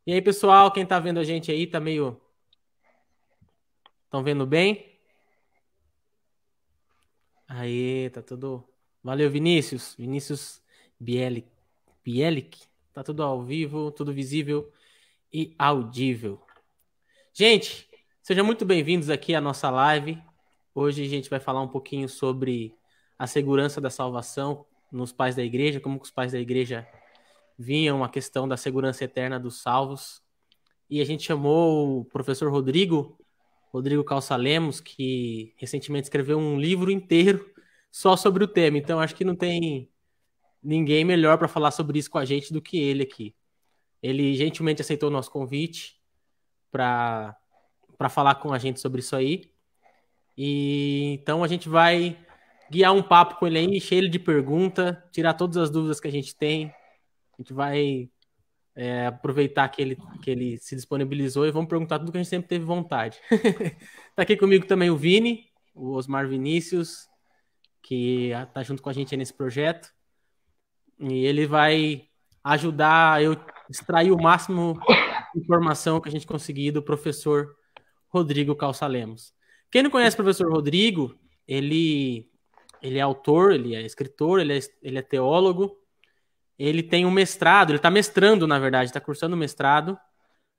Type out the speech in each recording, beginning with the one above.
E aí, pessoal, quem tá vendo a gente aí, tá meio... Estão vendo bem? Aí, tá tudo... Valeu, Vinícius. Vinícius Bielik. Bielik. Tá tudo ao vivo, tudo visível e audível. Gente, sejam muito bem-vindos aqui à nossa live. Hoje a gente vai falar um pouquinho sobre a segurança da salvação nos pais da igreja, como que os pais da igreja viam a questão da segurança eterna dos salvos. E a gente chamou o professor Rodrigo Calça Lemos, que recentemente escreveu um livro inteiro só sobre o tema. Então, acho que não tem ninguém melhor para falar sobre isso com a gente do que ele aqui. Ele gentilmente aceitou o nosso convite para falar com a gente sobre isso aí. E então a gente vai guiar um papo com ele aí, cheio de pergunta, tirar todas as dúvidas que a gente tem. A gente vai aproveitar que ele se disponibilizou e vamos perguntar tudo que a gente sempre teve vontade. Tá aqui comigo também o Vini, o Osmar Vinícius, que tá junto com a gente aí nesse projeto. E ele vai ajudar eu extrair o máximo de informação que a gente conseguir do professor Rodrigo Calça Lemos. Quem não conhece o professor Rodrigo, ele é autor, ele é escritor, ele é teólogo, ele tem um mestrado, ele está mestrando, na verdade, está cursando mestrado,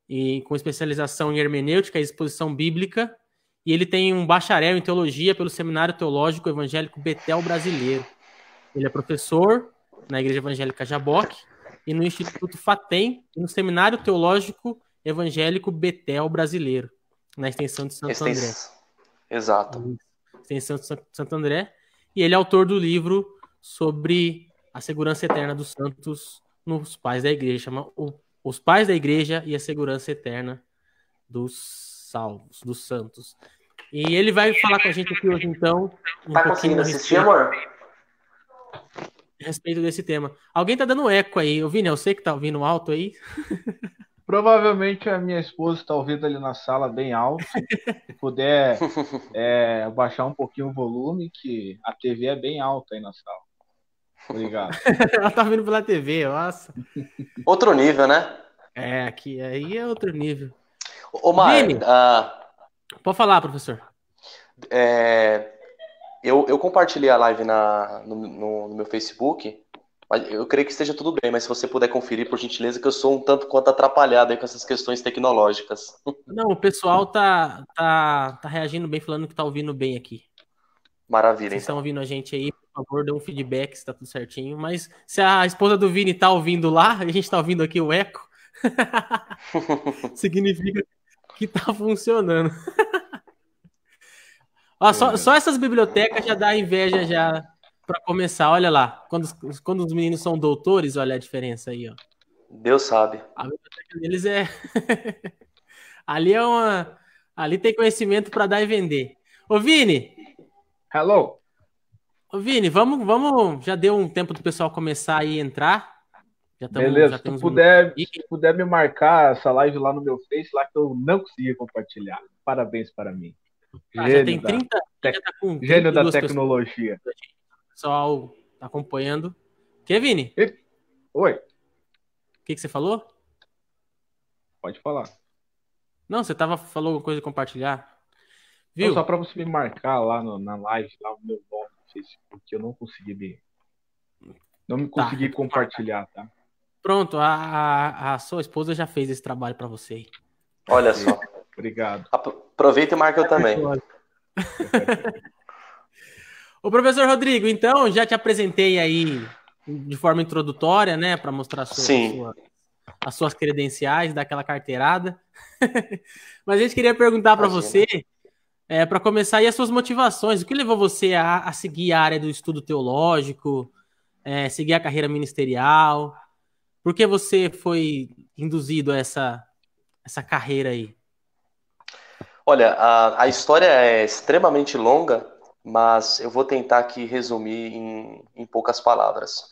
e com especialização em hermenêutica e exposição bíblica, e ele tem um bacharel em teologia pelo Seminário Teológico Evangélico Betel Brasileiro. Ele é professor na Igreja Evangélica Jaboque e no Instituto FATEM e no Seminário Teológico Evangélico Betel Brasileiro, na extensão de Santo André. Exato. Extensão de Santo André. E ele é autor do livro sobre a segurança eterna dos santos nos pais da igreja. Chama Os Pais da Igreja e a Segurança Eterna dos Salvos, dos Santos. E ele vai falar com a gente aqui hoje, então, Tá conseguindo assistir, amor? A respeito desse tema. Alguém tá dando eco aí. Eu Vini, eu sei que tá ouvindo alto aí. Provavelmente a minha esposa está ouvindo ali na sala bem alto. Se puder baixar um pouquinho o volume, que a TV é bem alta aí na sala. Obrigado. Ela tá vindo pela TV, nossa. Outro nível, né? Aqui aí é outro nível. Omar, Vini, pode falar, professor. Eu compartilhei a live no meu Facebook, mas eu creio que esteja tudo bem, mas se você puder conferir, por gentileza, que eu sou um tanto quanto atrapalhado aí com essas questões tecnológicas. Não, o pessoal tá reagindo bem, falando que tá ouvindo bem aqui. Maravilha, Vocês estão então. ouvindo a gente aí, por favor, dê um feedback se tá tudo certinho. Mas se a esposa do Vini tá ouvindo lá, a gente tá ouvindo aqui o eco, significa que tá funcionando. Ó, só essas bibliotecas já dá inveja já para começar. Olha lá, quando os meninos são doutores, olha a diferença aí, ó. Deus sabe. A biblioteca deles ali ali tem conhecimento para dar e vender. Ô Vini, Hello. Vamos, já deu um tempo do pessoal começar aí a entrar. Beleza, já se temos puder me marcar essa live lá no meu Face, lá que eu não consegui compartilhar. Parabéns para mim. Já tem 30, já tá com gênio da tecnologia. O pessoal tá acompanhando. Que, Vini? Oi. O que você falou? Pode falar. Não, você falou alguma coisa de compartilhar. Viu? Não, só para você me marcar lá na live, lá o meu nome no Facebook, que eu não consegui compartilhar, tá? Pronto, a sua esposa já fez esse trabalho para você. Olha só. Obrigado. Aproveita e marca eu também. Ô, professor Rodrigo, então, já te apresentei aí de forma introdutória, né, para mostrar as suas credenciais, dar aquela carteirada. Mas a gente queria perguntar para você, para começar, aí as suas motivações. O que levou você a seguir a área do estudo teológico, seguir a carreira ministerial? Por que você foi induzido a essa carreira aí? Olha, a história é extremamente longa, mas eu vou tentar aqui resumir em poucas palavras.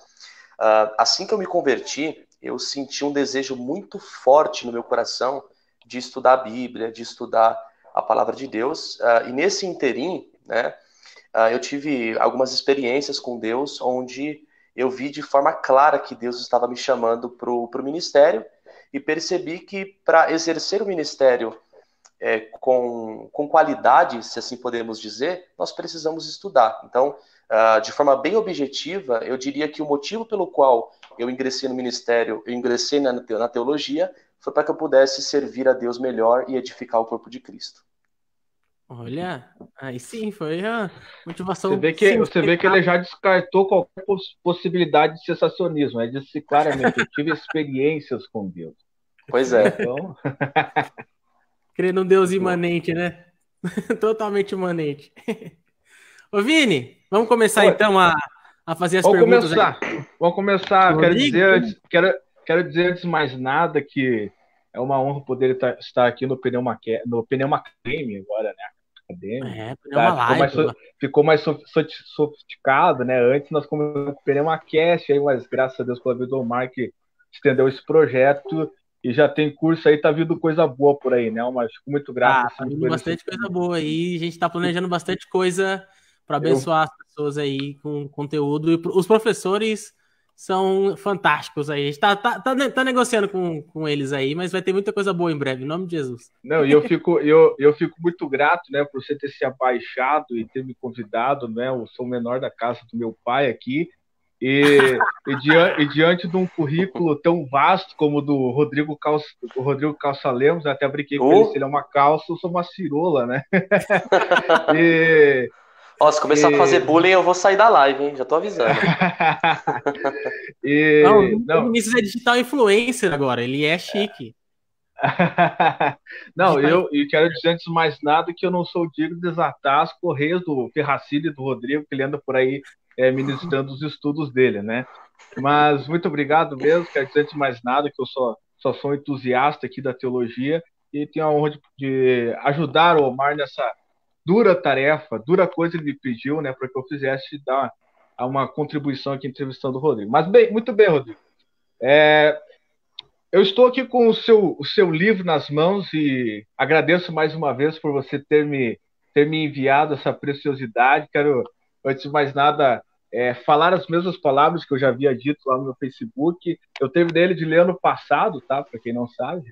Assim que eu me converti, eu senti um desejo muito forte no meu coração de estudar a Bíblia, de estudar a palavra de Deus. E nesse interim, né, eu tive algumas experiências com Deus, onde eu vi de forma clara que Deus estava me chamando para o ministério e percebi que para exercer o ministério com qualidade, se assim podemos dizer, nós precisamos estudar. Então, de forma bem objetiva, eu diria que o motivo pelo qual eu ingressei no ministério, eu ingressei na teologia, foi para que eu pudesse servir a Deus melhor e edificar o corpo de Cristo. Olha, aí sim, foi a motivação. Você vê que ele já descartou qualquer possibilidade de sensacionismo. Ele disse claramente, eu tive experiências com Deus. Pois é. Então... Crer num Deus imanente, né? Totalmente imanente. Ô, Vini, vamos começar então a fazer as perguntas. Vamos começar. Quero dizer antes de mais nada que é uma honra poder estar aqui no Pneuma Academy agora, né? Ficou mais sofisticado, né? Antes nós começamos com o Pneuma Cast, aí, mas graças a Deus pela vida do Omar que estendeu esse projeto e já tem curso aí, tá vindo coisa boa por aí, né? Mas fico muito grato. Tá vindo bastante coisa boa aí, a gente tá planejando bastante coisa para abençoar as pessoas aí com conteúdo, e os professores são fantásticos aí. A gente tá negociando com eles aí, mas vai ter muita coisa boa em breve, em nome de Jesus. Não, e eu fico muito grato, né, por você ter se abaixado e ter me convidado, né? Eu sou o menor da casa do meu pai aqui. E diante de um currículo tão vasto como o do Rodrigo Calça Lemos, até brinquei com ele, se ele é uma calça, eu sou uma cirola, né? Se começar a fazer bullying, eu vou sair da live, hein? Já tô avisando. O Vinícius é digital influencer agora, ele é chique. Não, eu quero dizer antes de mais nada que eu não sou digno de desatar as correias do Ferracini e do Rodrigo, que ele anda por aí ministrando os estudos dele, né? Mas muito obrigado mesmo, quero dizer antes de mais nada que eu só sou entusiasta aqui da teologia e tenho a honra de ajudar o Omar nessa dura tarefa, dura coisa que ele me pediu, né, para que eu fizesse dar uma contribuição aqui entrevistando o Rodrigo. Mas muito bem, Rodrigo. Eu estou aqui com o seu livro nas mãos e agradeço mais uma vez por você ter me enviado essa preciosidade. Quero, antes de mais nada, falar as mesmas palavras que eu já havia dito lá no meu Facebook. Eu terminei ele de ler ano passado, tá? Para quem não sabe.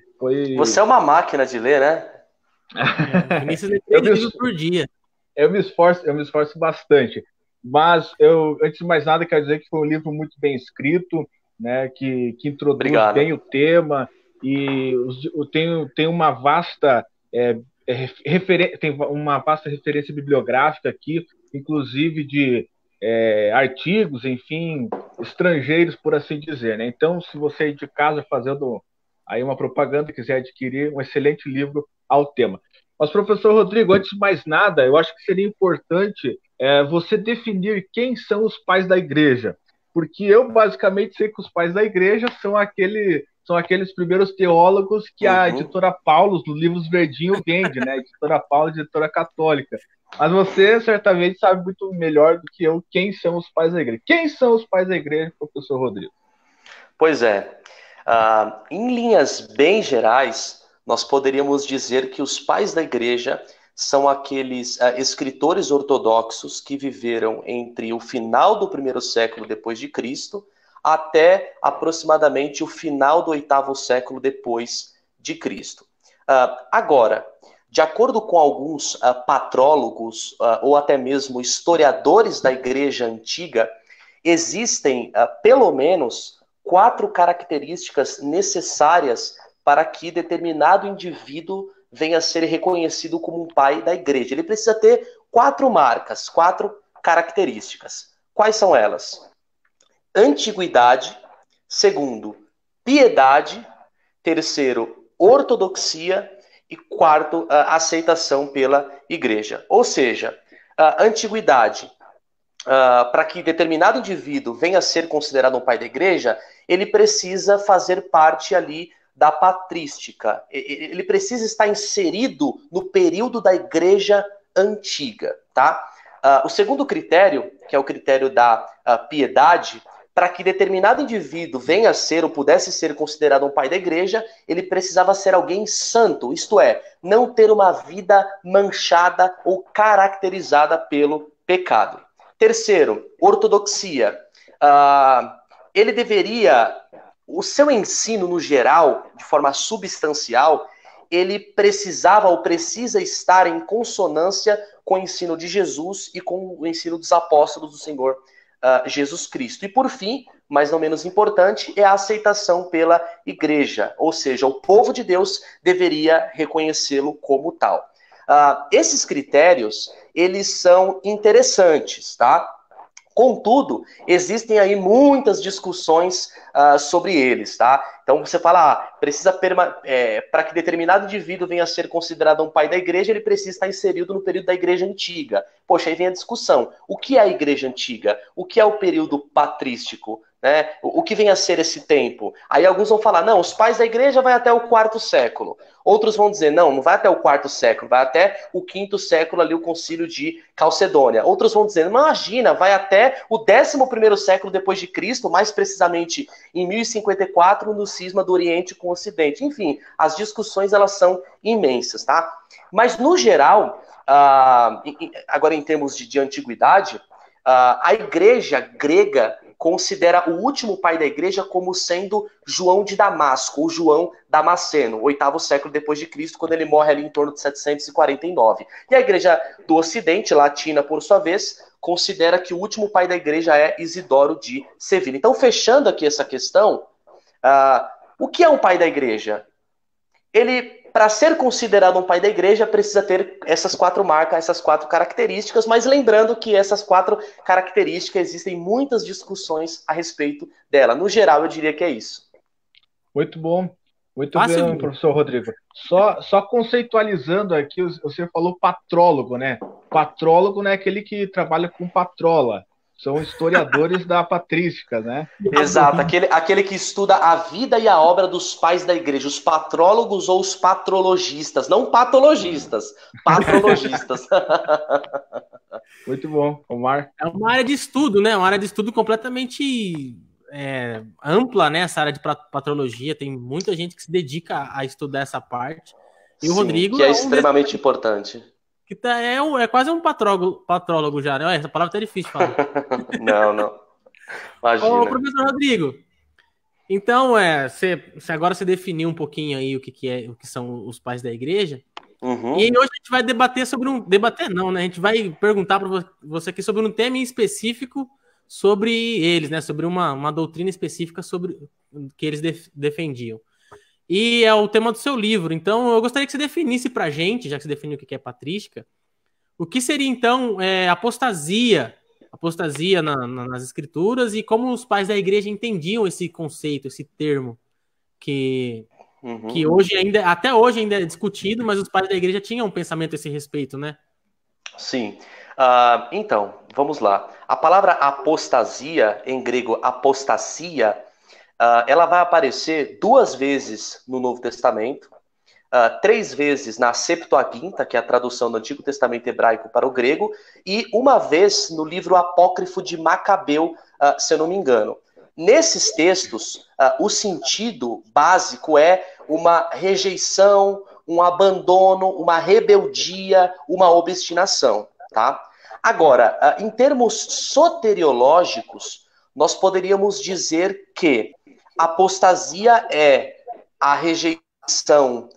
Você é uma máquina de ler, né? Vinícius lê 3 livros por dia. Eu me esforço bastante. Mas antes de mais nada, quero dizer que foi um livro muito bem escrito, né, que introduz bem o tema e tem uma vasta referência bibliográfica aqui, inclusive de artigos, enfim, estrangeiros, por assim dizer, né? Então, se você aí de casa fazendo aí uma propaganda, quiser adquirir um excelente livro ao tema. Mas, professor Rodrigo, antes de mais nada, eu acho que seria importante você definir quem são os pais da igreja. Porque eu basicamente sei que os pais da igreja são aqueles primeiros teólogos que a editora Paulus, no Livros Verdinho, vende, né? A editora Paulus, editora católica. Mas você certamente sabe muito melhor do que eu quem são os pais da igreja. Quem são os pais da igreja, professor Rodrigo? Pois é. Em linhas bem gerais, nós poderíamos dizer que os pais da igreja são aqueles escritores ortodoxos que viveram entre o final do 1º século depois de Cristo até aproximadamente o final do 8º século depois de Cristo. Agora, de acordo com alguns patrólogos ou até mesmo historiadores da igreja antiga, existem pelo menos 4 características necessárias para que determinado indivíduo venha a ser reconhecido como um pai da igreja. Ele precisa ter 4 marcas, 4 características. Quais são elas? Antiguidade. Segundo, piedade. Terceiro, ortodoxia. E quarto, aceitação pela igreja. Ou seja, antiguidade. Para que determinado indivíduo venha a ser considerado um pai da igreja, ele precisa fazer parte ali da patrística. Ele precisa estar inserido no período da igreja antiga, tá? O segundo critério, que é o critério da piedade, para que determinado indivíduo venha a ser ou pudesse ser considerado um pai da igreja, ele precisava ser alguém santo, isto é, não ter uma vida manchada ou caracterizada pelo pecado. Terceiro, ortodoxia. Ele deveria o seu ensino, no geral, de forma substancial, ele precisava ou precisa estar em consonância com o ensino de Jesus e com o ensino dos apóstolos do Senhor Jesus Cristo. E por fim, mas não menos importante, é a aceitação pela igreja, ou seja, o povo de Deus deveria reconhecê-lo como tal. Esses critérios, eles são interessantes, tá? Contudo, existem aí muitas discussões sobre eles, tá? Então você fala, precisa para que determinado indivíduo venha a ser considerado um pai da igreja, ele precisa estar inserido no período da igreja antiga. Poxa, aí vem a discussão. O que é a igreja antiga? O que é o período patrístico? Né? O que vem a ser esse tempo? Aí alguns vão falar, não, os pais da igreja vai até o 4º século. Outros vão dizer, não vai até o 4º século, vai até o 5º século ali, o concílio de Calcedônia. Outros vão dizer, imagina, vai até o 11º século depois de Cristo, mais precisamente em 1054, no cisma do Oriente com o Ocidente. Enfim, as discussões elas são imensas, tá? Mas no geral, agora em termos de antiguidade, a igreja grega considera o último pai da igreja como sendo João de Damasco, ou João Damasceno, 8º século depois de Cristo, quando ele morre ali em torno de 749. E a igreja do Ocidente, latina por sua vez, considera que o último pai da igreja é Isidoro de Sevilha. Então, fechando aqui essa questão, o que é um pai da igreja? Ele, para ser considerado um pai da igreja, precisa ter essas 4 marcas, essas 4 características, mas lembrando que essas 4 características existem muitas discussões a respeito dela. No geral, eu diria que é isso. Muito bom. Muito bem, professor Rodrigo. Só conceitualizando aqui, você falou patrólogo, né? Patrólogo não é aquele que trabalha com patrola. São historiadores da patrística, né? Exato, aquele que estuda a vida e a obra dos pais da igreja, os patrólogos ou os patrologistas, não patologistas, patrologistas. Muito bom, Omar. É uma área de estudo, né? Uma área de estudo completamente ampla, né? Essa área de patrologia, tem muita gente que se dedica a estudar essa parte. E o Rodrigo que é extremamente importante. Que é quase um patrólogo já, né? Essa palavra tá difícil de falar. Não. Imagina. Ô, professor Rodrigo, então, agora você definiu um pouquinho aí o que são os pais da igreja. Uhum. E hoje a gente vai debater sobre debater não, né? A gente vai perguntar para você aqui sobre um tema em específico sobre eles, né? Sobre uma doutrina específica sobre que eles defendiam. E é o tema do seu livro. Então, eu gostaria que você definisse pra gente, já que você definiu o que é patrística, o que seria, então, apostasia nas escrituras e como os pais da igreja entendiam esse conceito, esse termo, que hoje até hoje ainda é discutido, mas os pais da igreja tinham um pensamento a esse respeito, né? Sim. Então, vamos lá. A palavra apostasia, em grego apostasia, ela vai aparecer 2 vezes no Novo Testamento, 3 vezes na Septuaginta, que é a tradução do Antigo Testamento hebraico para o grego, e 1 vez no livro apócrifo de Macabeu, se eu não me engano. Nesses textos, o sentido básico é uma rejeição, um abandono, uma rebeldia, uma obstinação, tá? Agora, em termos soteriológicos, nós poderíamos dizer que apostasia é a rejeição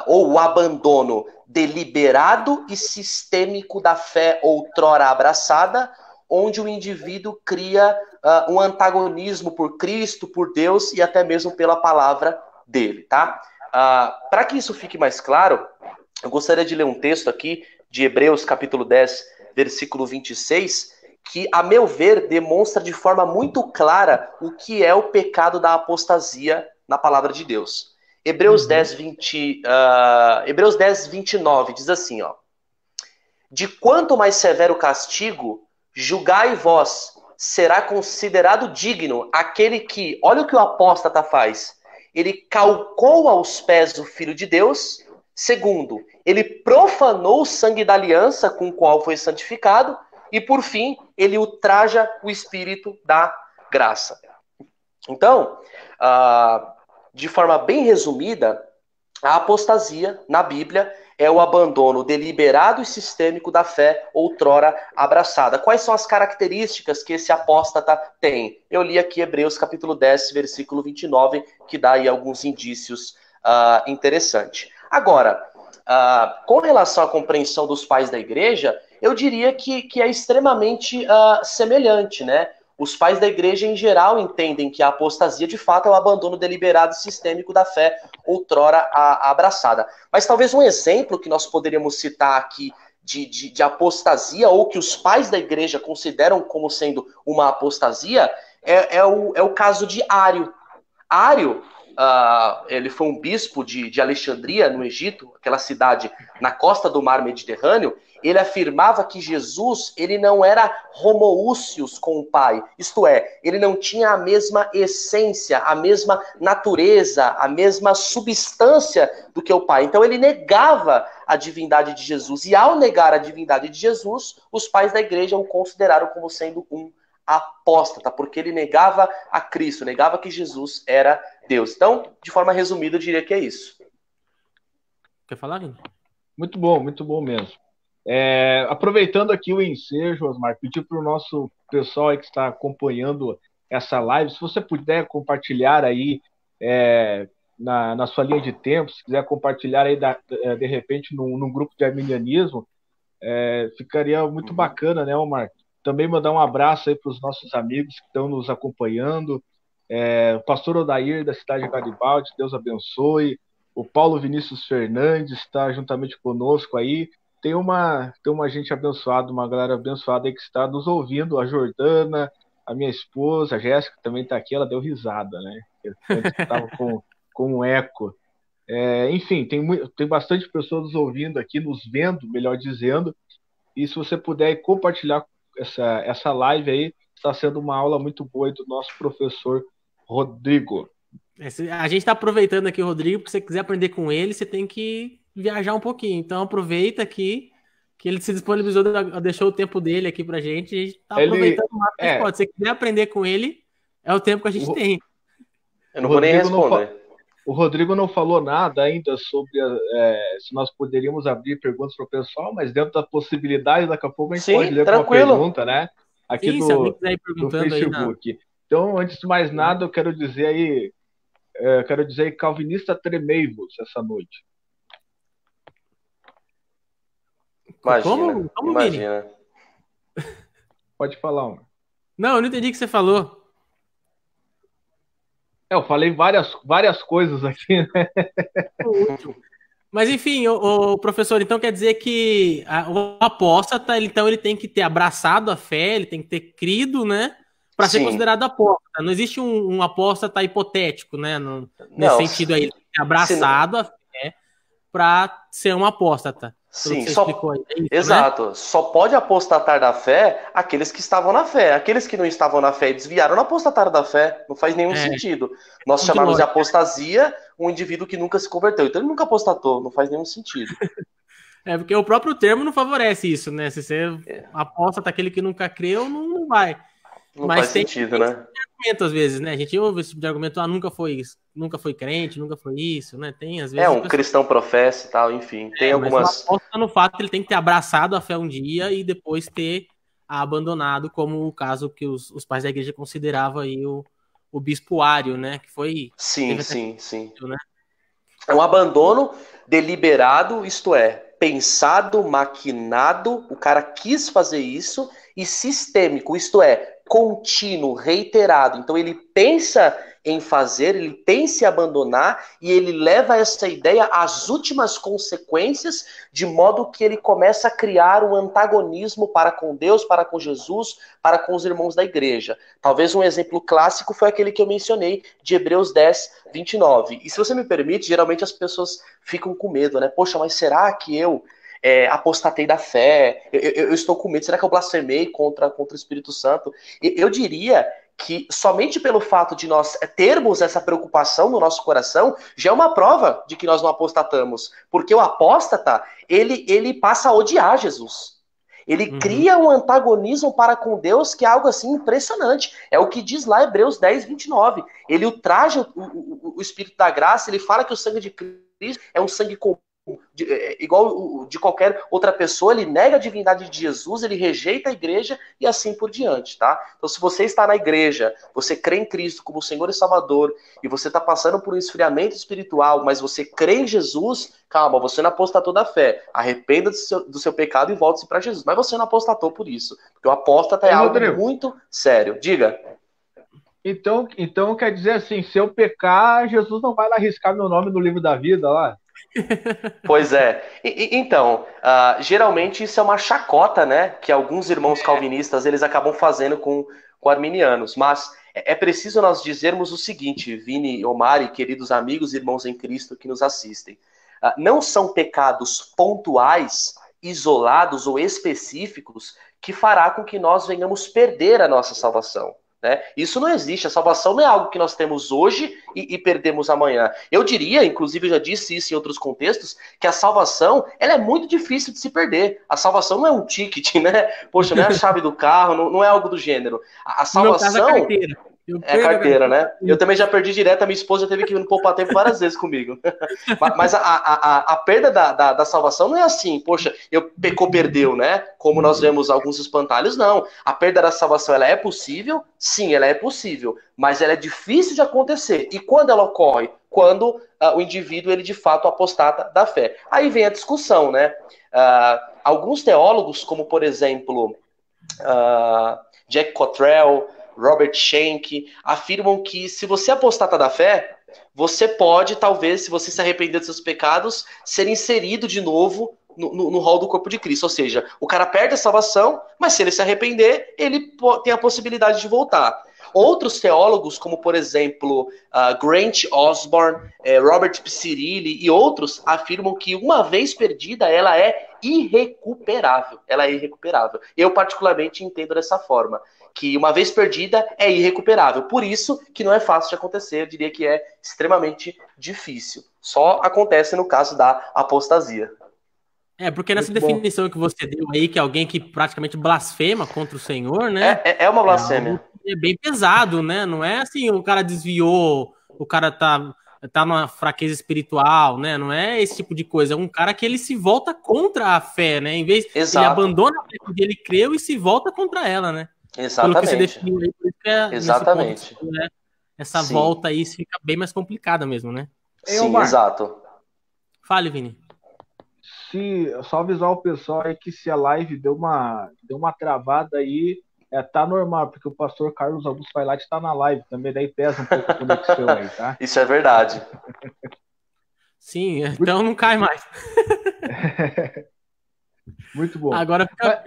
ou o abandono deliberado e sistêmico da fé outrora abraçada, onde o indivíduo cria um antagonismo por Cristo, por Deus e até mesmo pela palavra dele, tá? Para que isso fique mais claro, eu gostaria de ler um texto aqui de Hebreus, capítulo 10, versículo 26, que, a meu ver, demonstra de forma muito clara o que é o pecado da apostasia na palavra de Deus. Hebreus 10, 29 diz assim, ó: de quanto mais severo castigo, julgai vós, será considerado digno aquele que, olha o que o apóstata faz, ele calcou aos pés o Filho de Deus. Segundo, ele profanou o sangue da aliança com o qual foi santificado. E, por fim, ele ultraja o Espírito da graça. Então, de forma bem resumida, a apostasia na Bíblia é o abandono deliberado e sistêmico da fé outrora abraçada. Quais são as características que esse apóstata tem? Eu li aqui Hebreus capítulo 10, versículo 29, que dá aí alguns indícios interessantes. Agora, com relação à compreensão dos pais da igreja, eu diria que é extremamente semelhante, né? Os pais da igreja, em geral, entendem que a apostasia, de fato, é o abandono deliberado e sistêmico da fé outrora abraçada. Mas talvez um exemplo que nós poderíamos citar aqui de apostasia, ou que os pais da igreja consideram como sendo uma apostasia, é o caso de Ário. Ário, ele foi um bispo de Alexandria, no Egito, aquela cidade na costa do mar Mediterrâneo. Ele afirmava que Jesus, ele não era homoúcios com o Pai, isto é, ele não tinha a mesma essência, a mesma natureza, a mesma substância do que o Pai. Então ele negava a divindade de Jesus, e ao negar a divindade de Jesus, os pais da igreja o consideraram como sendo um apóstata, porque ele negava a Cristo, negava que Jesus era Deus. Então, de forma resumida, eu diria que é isso. Quer falar, Vini? Muito bom mesmo. Aproveitando aqui o ensejo, Osmar, pedir para o nosso pessoal aí que está acompanhando essa live, se você puder compartilhar aí na sua linha de tempo, se quiser compartilhar aí de repente num grupo de arminianismo, ficaria muito bacana, né, Omar? Também mandar um abraço aí para os nossos amigos que estão nos acompanhando, o pastor Odair da cidade de Garibaldi, Deus abençoe, o Paulo Vinícius Fernandes está juntamente conosco aí. Tem uma gente abençoada, uma galera abençoada aí que está nos ouvindo, a Jordana, a minha esposa, a Jéssica também está aqui, ela deu risada, né? Estava com um eco. Enfim, tem bastante pessoas nos ouvindo aqui, nos vendo, melhor dizendo, e se você puder compartilhar essa live aí, está sendo uma aula muito boa aí do nosso professor Rodrigo. A gente está aproveitando aqui o Rodrigo, porque se você quiser aprender com ele, você tem que viajar um pouquinho. Então aproveita aqui que ele se disponibilizou, deixou o tempo dele aqui pra gente. A gente tá aproveitando o máximo que pode. Se você quiser aprender com ele, é o tempo que a gente tem. Eu não vou nem responder. O Rodrigo não falou nada ainda sobre se nós poderíamos abrir perguntas para o pessoal, mas dentro da possibilidade, daqui a pouco a gente pode ler uma pergunta, né? Aqui do Facebook. Aí, então, antes de mais nada, eu quero dizer aí, calvinista tremei-vos essa noite. Imagina, como imagina. Pode falar, mano. Não, eu não entendi o que você falou. Eu falei várias coisas aqui, né? Mas enfim, o professor, então quer dizer que o apóstata, então ele tem que ter abraçado a fé, ele tem que ter crido, né? Para ser considerado apóstata. Não existe um apóstata hipotético, né? Nesse sentido aí, ele tem que ter abraçado a fé para ser um apóstata. Sim, exato. Né? Só pode apostatar da fé aqueles que estavam na fé. Aqueles que não estavam na fé e desviaram não apostataram da fé. Não faz nenhum sentido. Nós chamamos de apostasia um indivíduo que nunca se converteu. Então ele nunca apostatou. Não faz nenhum sentido. Porque o próprio termo não favorece isso, né? Se você apostata aquele que nunca creu, não vai. Não faz sentido, né? Argumento, às vezes, né? A gente ouve esse tipo de argumento, nunca foi crente, nunca foi isso, né? Tem, às vezes. Cristão professa e tal, enfim. Tem algumas. Mas no fato ele tem que ter abraçado a fé um dia e depois ter abandonado, como o caso que os pais da igreja consideravam aí o bispo Ário, né? Que foi. Sim. Né? É um abandono deliberado, isto é, pensado, maquinado, o cara quis fazer isso, e sistêmico, isto é, contínuo, reiterado. Então ele pensa em fazer, ele pensa em abandonar, e ele leva essa ideia às últimas consequências, de modo que ele começa a criar um antagonismo para com Deus, para com Jesus, para com os irmãos da igreja. Talvez um exemplo clássico foi aquele que eu mencionei, de Hebreus 10, 29. E se você me permite, geralmente as pessoas ficam com medo, né? Poxa, mas será que eu apostatei da fé? Eu estou com medo, será que eu blasfemei contra o Espírito Santo? Eu diria que somente pelo fato de nós termos essa preocupação no nosso coração, já é uma prova de que nós não apostatamos. Porque o apóstata, ele passa a odiar Jesus. Ele cria um antagonismo para com Deus que é algo assim impressionante. É o que diz lá Hebreus 10, 29. Ele ultraja o Espírito da graça, ele fala que o sangue de Cristo é um sangue comum igual de qualquer outra pessoa, ele nega a divindade de Jesus, ele rejeita a igreja e assim por diante, tá? Então, se você está na igreja, você crê em Cristo como Senhor e Salvador, e você está passando por um esfriamento espiritual, mas você crê em Jesus, calma, você não apostatou da fé. Arrependa do seu pecado e volte-se para Jesus. Mas você não apostatou por isso, porque o apóstata é algo Rodrigo, muito sério. Diga. Então quer dizer assim, se eu pecar, Jesus não vai lá arriscar meu nome no livro da vida lá? Pois é. Então, geralmente isso é uma chacota, né? Que alguns irmãos calvinistas eles acabam fazendo com arminianos. Mas é preciso nós dizermos o seguinte, Vini, Omar e queridos amigos e irmãos em Cristo que nos assistem. Não são pecados pontuais, isolados ou específicos que fará com que nós venhamos perder a nossa salvação. Né? Isso não existe, a salvação não é algo que nós temos hoje e perdemos amanhã. Eu diria, inclusive eu já disse isso em outros contextos, que a salvação ela é muito difícil de se perder. A salvação não é um ticket, né? Poxa, não é a chave do carro, não é algo do gênero. A salvação... No meu caso, é carteira. É carteira, né? Eu também já perdi direto, a minha esposa teve que ir no poupar tempo várias vezes comigo. Mas a perda da salvação não é assim, poxa, pecou, perdeu, né? Como nós vemos alguns espantalhos, não. A perda da salvação, ela é possível? Sim, ela é possível, mas ela é difícil de acontecer. E quando ela ocorre? Quando o indivíduo, ele de fato apostata da fé. Aí vem a discussão, né? Alguns teólogos, como por exemplo, Jack Cottrell, Robert Schenck, afirmam que se você apostata da fé, você pode, talvez, se você se arrepender dos seus pecados, ser inserido de novo no rol do corpo de Cristo. Ou seja, o cara perde a salvação, mas se ele se arrepender, ele tem a possibilidade de voltar. Outros teólogos, como por exemplo Grant Osborne, Robert Picirilli e outros, afirmam que uma vez perdida, ela é irrecuperável. Ela é irrecuperável. Eu particularmente entendo dessa forma, que uma vez perdida é irrecuperável. Por isso que não é fácil de acontecer, eu diria que é extremamente difícil. Só acontece no caso da apostasia. Porque nessa definição que você deu aí, que é alguém que praticamente blasfema contra o Senhor, né? É uma blasfêmia. É bem pesado, né? Não é assim, o cara desviou, o cara tá numa fraqueza espiritual, né? Não é esse tipo de coisa. É um cara que ele se volta contra a fé, né? Em vez, ele abandona a fé que ele creu e se volta contra ela, né? Exatamente. Pelo que você definiu aí, por isso que exatamente. Ponto, né? Essa volta aí fica bem mais complicada mesmo, né? Sim, exato. Fale, Vini. Só avisar o pessoal aí que se a live deu uma travada aí, tá normal, porque o pastor Carlos Augusto Vailate tá na live também, daí pesa um pouco a conexão aí, tá? Isso é verdade. Sim, então não cai mais. Muito bom. Agora fica...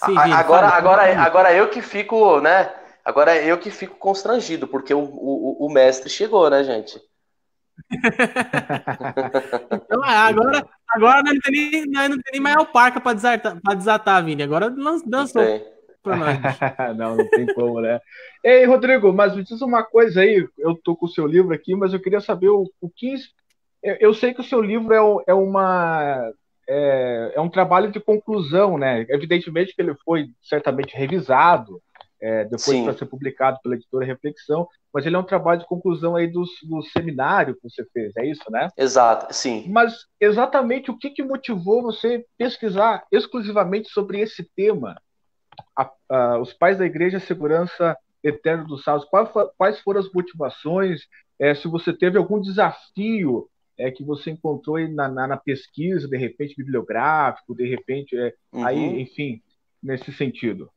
Sim, agora eu que fico, né? Agora eu que fico constrangido, porque o mestre chegou, né, gente? Então, agora não tem nem maior parca pra desatar, Vini. Agora dançou pra nós. Não tem como, né? Ei, Rodrigo, mas me diz uma coisa aí. Eu tô com o seu livro aqui, mas eu queria saber o que... Eu sei que o seu livro é um trabalho de conclusão, né? Evidentemente que ele foi certamente revisado depois para ser publicado pela editora Reflexão, mas ele é um trabalho de conclusão aí do seminário que você fez, é isso, né? Exato, sim. Mas exatamente o que motivou você pesquisar exclusivamente sobre esse tema? Os pais da igreja, a segurança eterna dos salvos, quais foram as motivações? Se você teve algum desafio que você encontrou aí na pesquisa, de repente bibliográfico, de repente, aí, enfim, nesse sentido.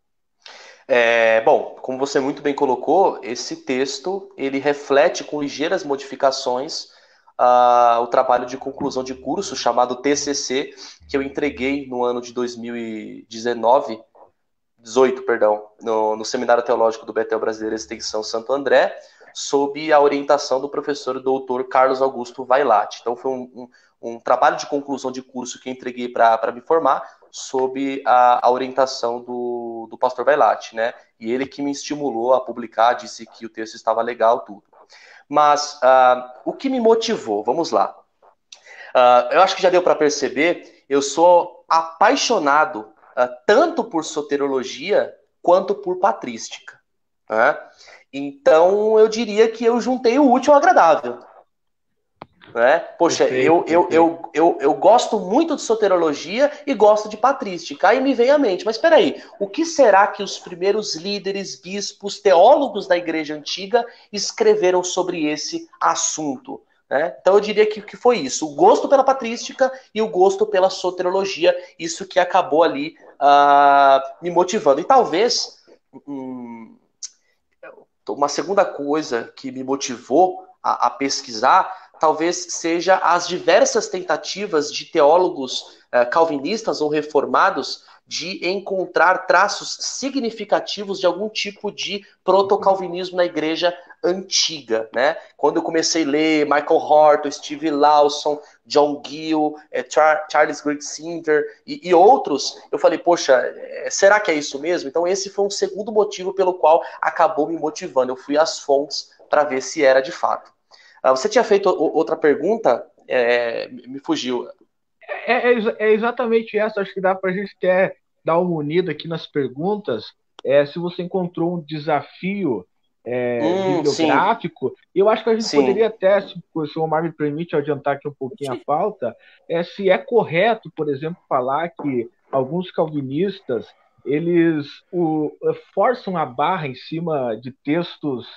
Bom, como você muito bem colocou, esse texto, ele reflete com ligeiras modificações o trabalho de conclusão de curso chamado TCC, que eu entreguei no ano de 2018, no Seminário Teológico do Betel Brasileira Extensão Santo André, sob a orientação do professor doutor Carlos Augusto Vailate. Então foi um trabalho de conclusão de curso que eu entreguei para me formar, sob a orientação do pastor Vailate, né? E ele que me estimulou a publicar, disse que o texto estava legal, tudo. Mas o que me motivou? Vamos lá. Eu acho que já deu para perceber, eu sou apaixonado tanto por soteriologia quanto por patrística. Né? Então, eu diria que eu juntei o útil ao agradável. Né? Poxa, eu gosto muito de soteriologia e gosto de patrística. Aí me vem à mente, mas espera aí, o que será que os primeiros líderes, bispos, teólogos da igreja antiga escreveram sobre esse assunto? Né? Então eu diria que foi isso, o gosto pela patrística e o gosto pela soteriologia, isso que acabou ali me motivando. E talvez uma segunda coisa que me motivou a pesquisar talvez seja as diversas tentativas de teólogos calvinistas ou reformados de encontrar traços significativos de algum tipo de proto-calvinismo na igreja antiga, né? Quando eu comecei a ler Michael Horton, Steve Lawson, John Gill, Charles Grigg-Singer e outros, eu falei, poxa, será que é isso mesmo? Então esse foi um segundo motivo pelo qual acabou me motivando. Eu fui às fontes para ver se era de fato. Você tinha feito outra pergunta? Me fugiu. É exatamente essa. Acho que dá para a gente dar uma unida aqui nas perguntas. Se você encontrou um desafio bibliográfico, eu acho que a gente poderia até, se o Omar me permite adiantar aqui um pouquinho a pauta, se é correto, por exemplo, falar que alguns calvinistas eles forçam a barra em cima de textos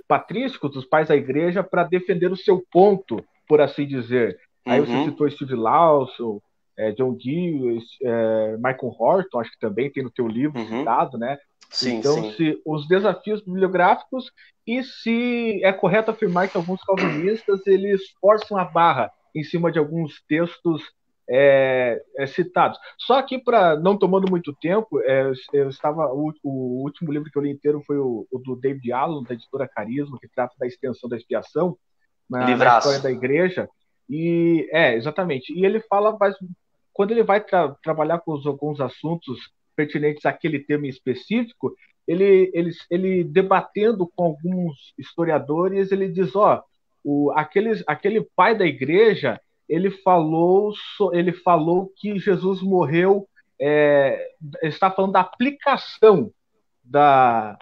patrísticos dos pais da igreja para defender o seu ponto, por assim dizer. Aí você citou Steve Lawson, John Gill, Michael Horton, acho que também tem no teu livro citado, né? Sim, então, sim. Se os desafios bibliográficos e se é correto afirmar que alguns calvinistas eles forçam a barra em cima de alguns textos citados. Só aqui, para não tomando muito tempo, o último livro que eu li inteiro foi o do David Allen, da editora Carisma, que trata da extensão da expiação na história da igreja. E exatamente. E ele fala, quando ele vai trabalhar com alguns assuntos pertinentes àquele tema em específico, ele debatendo com alguns historiadores, ele diz, aquele pai da igreja, ele falou que Jesus morreu, está falando da aplicação da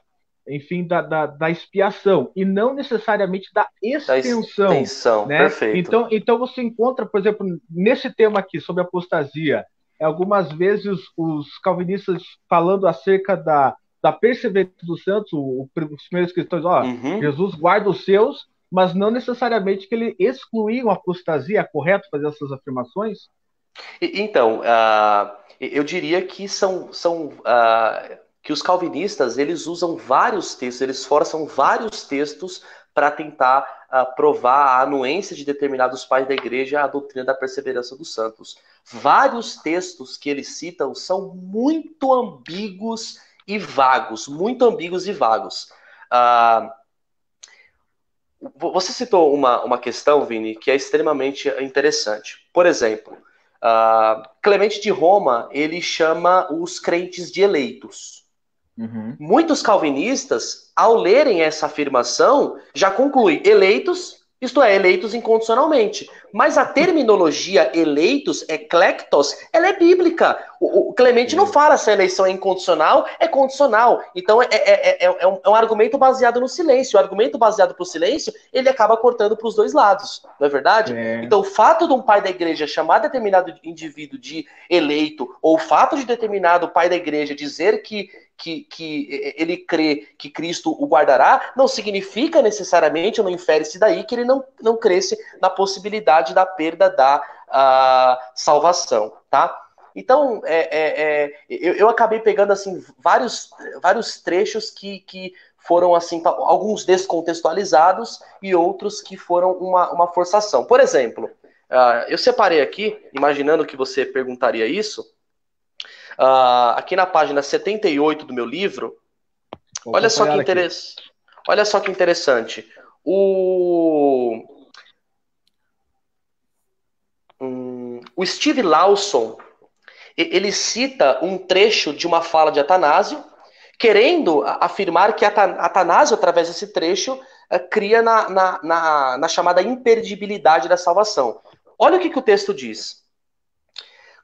expiação, e não necessariamente da extensão, né? Perfeito. Então você encontra, por exemplo, nesse tema aqui, sobre apostasia, algumas vezes os calvinistas falando acerca da perseverança dos santos, os primeiros cristãos, Jesus guarda os seus, mas não necessariamente que ele excluía a apostasia. É correto fazer essas afirmações? Então, eu diria que que os calvinistas eles usam vários textos, eles forçam vários textos para tentar provar a anuência de determinados pais da igreja à doutrina da perseverança dos santos. Vários textos que eles citam são muito ambíguos e vagos, Você citou uma questão, Vini, que é extremamente interessante. Por exemplo, Clemente de Roma, ele chama os crentes de eleitos. Muitos calvinistas, ao lerem essa afirmação, já concluem eleitos, isto é, eleitos incondicionalmente. Mas a terminologia eleitos, eclectos, ela é bíblica. O Clemente não fala se a eleição é incondicional, é condicional. Então é um argumento baseado no silêncio. O argumento baseado pro silêncio, ele acaba cortando para os dois lados, não é verdade? Então o fato de um pai da igreja chamar determinado indivíduo de eleito, ou o fato de determinado pai da igreja dizer que ele crê que Cristo o guardará, não significa necessariamente, ou não infere-se daí, que ele não cresce na possibilidade da perda da salvação, tá? Então, eu acabei pegando assim vários trechos que foram assim, alguns descontextualizados e outros que foram uma forçação. Por exemplo, eu separei aqui, imaginando que você perguntaria isso, aqui na página 78 do meu livro, olha só que interessante. O Steve Lawson, ele cita um trecho de uma fala de Atanásio, querendo afirmar que Atanásio, através desse trecho, cria na chamada imperdibilidade da salvação. Olha o que o texto diz.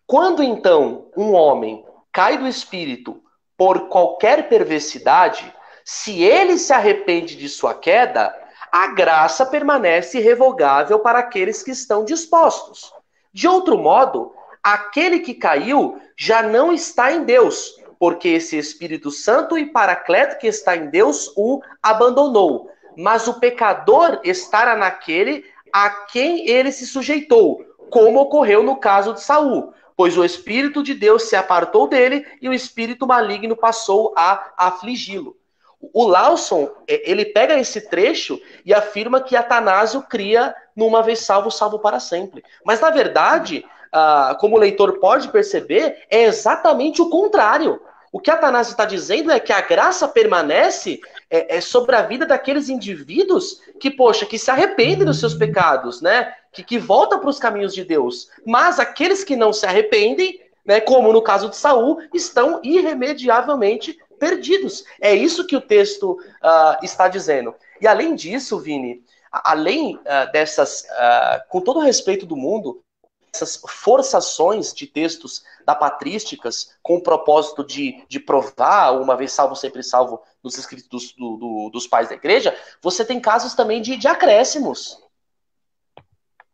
Quando, então, um homem cai do espírito por qualquer perversidade, se ele se arrepende de sua queda, a graça permanece irrevogável para aqueles que estão dispostos. De outro modo, aquele que caiu já não está em Deus, porque esse Espírito Santo e Paracleto que está em Deus o abandonou. Mas o pecador estará naquele a quem ele se sujeitou, como ocorreu no caso de Saul, pois o Espírito de Deus se apartou dele e o espírito maligno passou a afligi-lo. O Lawson, ele pega esse trecho e afirma que Atanásio cria no uma vez salvo, salvo para sempre. Mas, na verdade, como o leitor pode perceber, é exatamente o contrário. O que Atanásio está dizendo é que a graça permanece sobre a vida daqueles indivíduos que, poxa, que se arrependem dos seus pecados, né? Que voltam para os caminhos de Deus. Mas aqueles que não se arrependem, né, como no caso de Saul, estão irremediavelmente perdidos. É isso que o texto está dizendo. E além disso, Vini, além dessas, com todo o respeito do mundo, essas forçações de textos da patrísticas com o propósito de provar, uma vez salvo, sempre salvo, nos escritos dos pais da igreja, você tem casos também de acréscimos.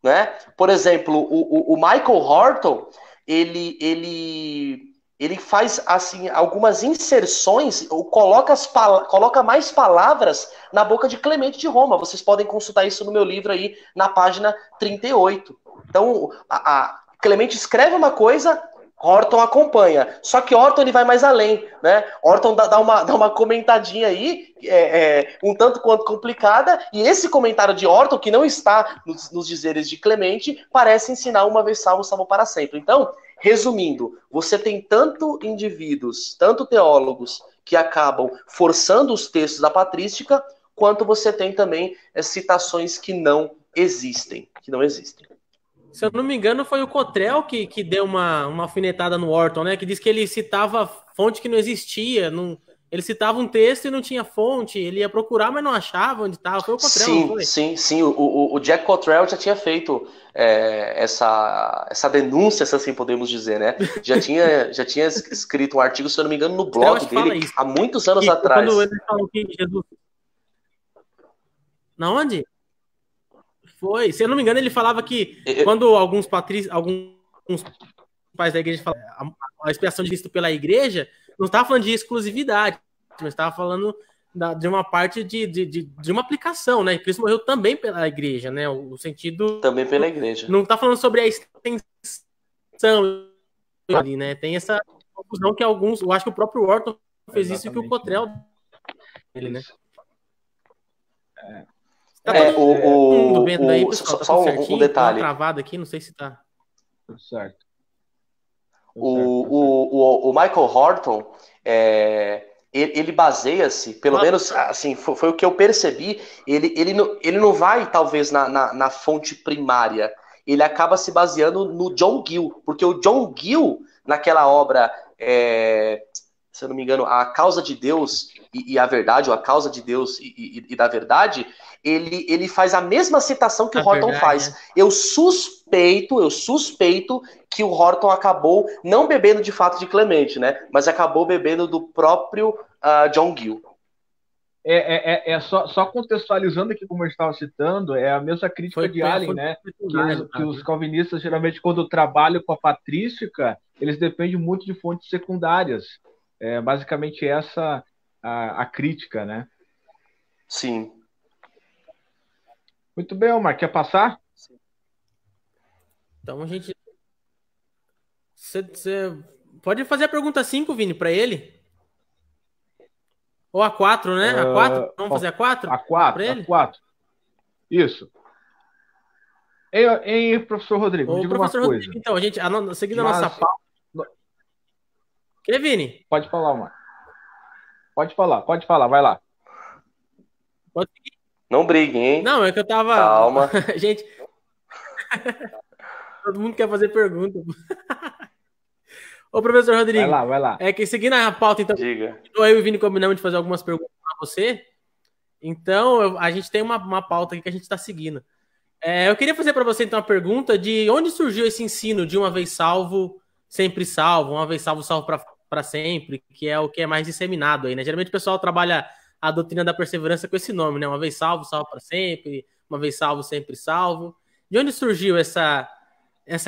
Né? Por exemplo, o Michael Horton, ele faz assim algumas inserções, ou coloca mais palavras na boca de Clemente de Roma. Vocês podem consultar isso no meu livro aí, na página 38. Então, Clemente escreve uma coisa, Horton acompanha. Só que Horton ele vai mais além, né? Horton dá uma comentadinha aí, um tanto quanto complicada, e esse comentário de Horton, que não está nos dizeres de Clemente, parece ensinar uma vez salvo, salvo para sempre. Então, resumindo, você tem tanto indivíduos, tanto teólogos, que acabam forçando os textos da patrística, quanto você tem também citações que não existem. Se eu não me engano, foi o Cottrell que deu uma alfinetada no Orton, né? Que disse que ele citava fonte que não existia. Ele citava um texto e não tinha fonte. Ele ia procurar, mas não achava onde estava. Foi o Cottrell, sim, não foi? Sim. O Jack Cottrell já tinha feito essa denúncia, se assim podemos dizer, né? Já tinha escrito um artigo, se eu não me engano, no blog dele, há muitos anos atrás. Quando ele falou que Jesus... Na onde? Foi. Se eu não me engano, ele falava que quando alguns pais da igreja falam a expiação de Cristo pela igreja, não estava falando de exclusividade, mas estava falando de uma parte de uma aplicação, né? Cristo morreu também pela igreja, né? O sentido... Também pela igreja. Não está falando sobre a extensão ali, né? Tem essa confusão que alguns... Eu acho que o próprio Orton fez isso, que o Cottrell... Ele, né? Tá todo mundo vendo aí, pessoal? Só um detalhe. Tá travado aqui, não sei se tá. Tudo certo. O Michael Horton, ele baseia-se, pelo menos assim, foi o que eu percebi, ele não vai, talvez, na fonte primária. Ele acaba se baseando no John Gill, porque o John Gill, naquela obra, se eu não me engano, A Causa de Deus e a Verdade, ou A Causa de Deus e da Verdade, ele faz a mesma citação que o Horton faz. Eu suspeito que o Horton acabou não bebendo de fato de Clemente, né? Mas acabou bebendo do próprio John Gill. Só contextualizando aqui, como eu estava citando, é a mesma crítica de Allen, né? Que os calvinistas, geralmente, quando trabalham com a patrística, eles dependem muito de fontes secundárias. É basicamente essa a crítica, né? Sim. Muito bem, Omar. Quer passar? Então a gente... Você pode fazer a pergunta 5, Vini, para ele? Ou a 4, né? A 4? Vamos fazer a 4? A 4. Isso. Ei, professor Rodrigo, me diga uma coisa. Rodrigo, então, a gente, seguindo a nossa pauta... Que, Vini? Pode falar, Omar. Pode falar, vai lá. Pode seguir. Não briguem, hein? Não, é que eu tava... Calma. Gente... Todo mundo quer fazer pergunta. Ô, professor Rodrigo. Vai lá. É que seguindo a pauta, então... Diga. Eu e o Vini combinamos de fazer algumas perguntas para você. Então, a gente tem uma pauta aqui que a gente está seguindo. Eu queria fazer para você, então, uma pergunta de onde surgiu esse ensino de uma vez salvo, sempre salvo, uma vez salvo, salvo para sempre, que é o que é mais disseminado aí, né? Geralmente o pessoal trabalha a doutrina da perseverança com esse nome, né? Uma vez salvo, salvo para sempre, uma vez salvo, sempre salvo. De onde surgiu essa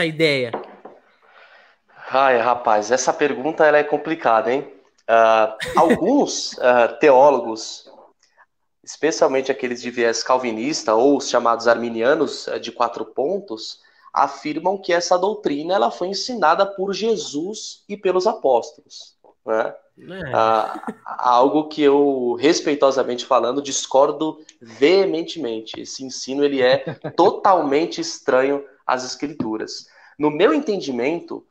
ideia? Ai, rapaz, essa pergunta ela é complicada, hein? Alguns teólogos, especialmente aqueles de viés calvinista ou os chamados arminianos de 4 pontos, afirmam que essa doutrina ela foi ensinada por Jesus e pelos apóstolos, né? Algo que eu, respeitosamente falando, discordo veementemente. Esse ensino ele é totalmente estranho às Escrituras. No meu entendimento,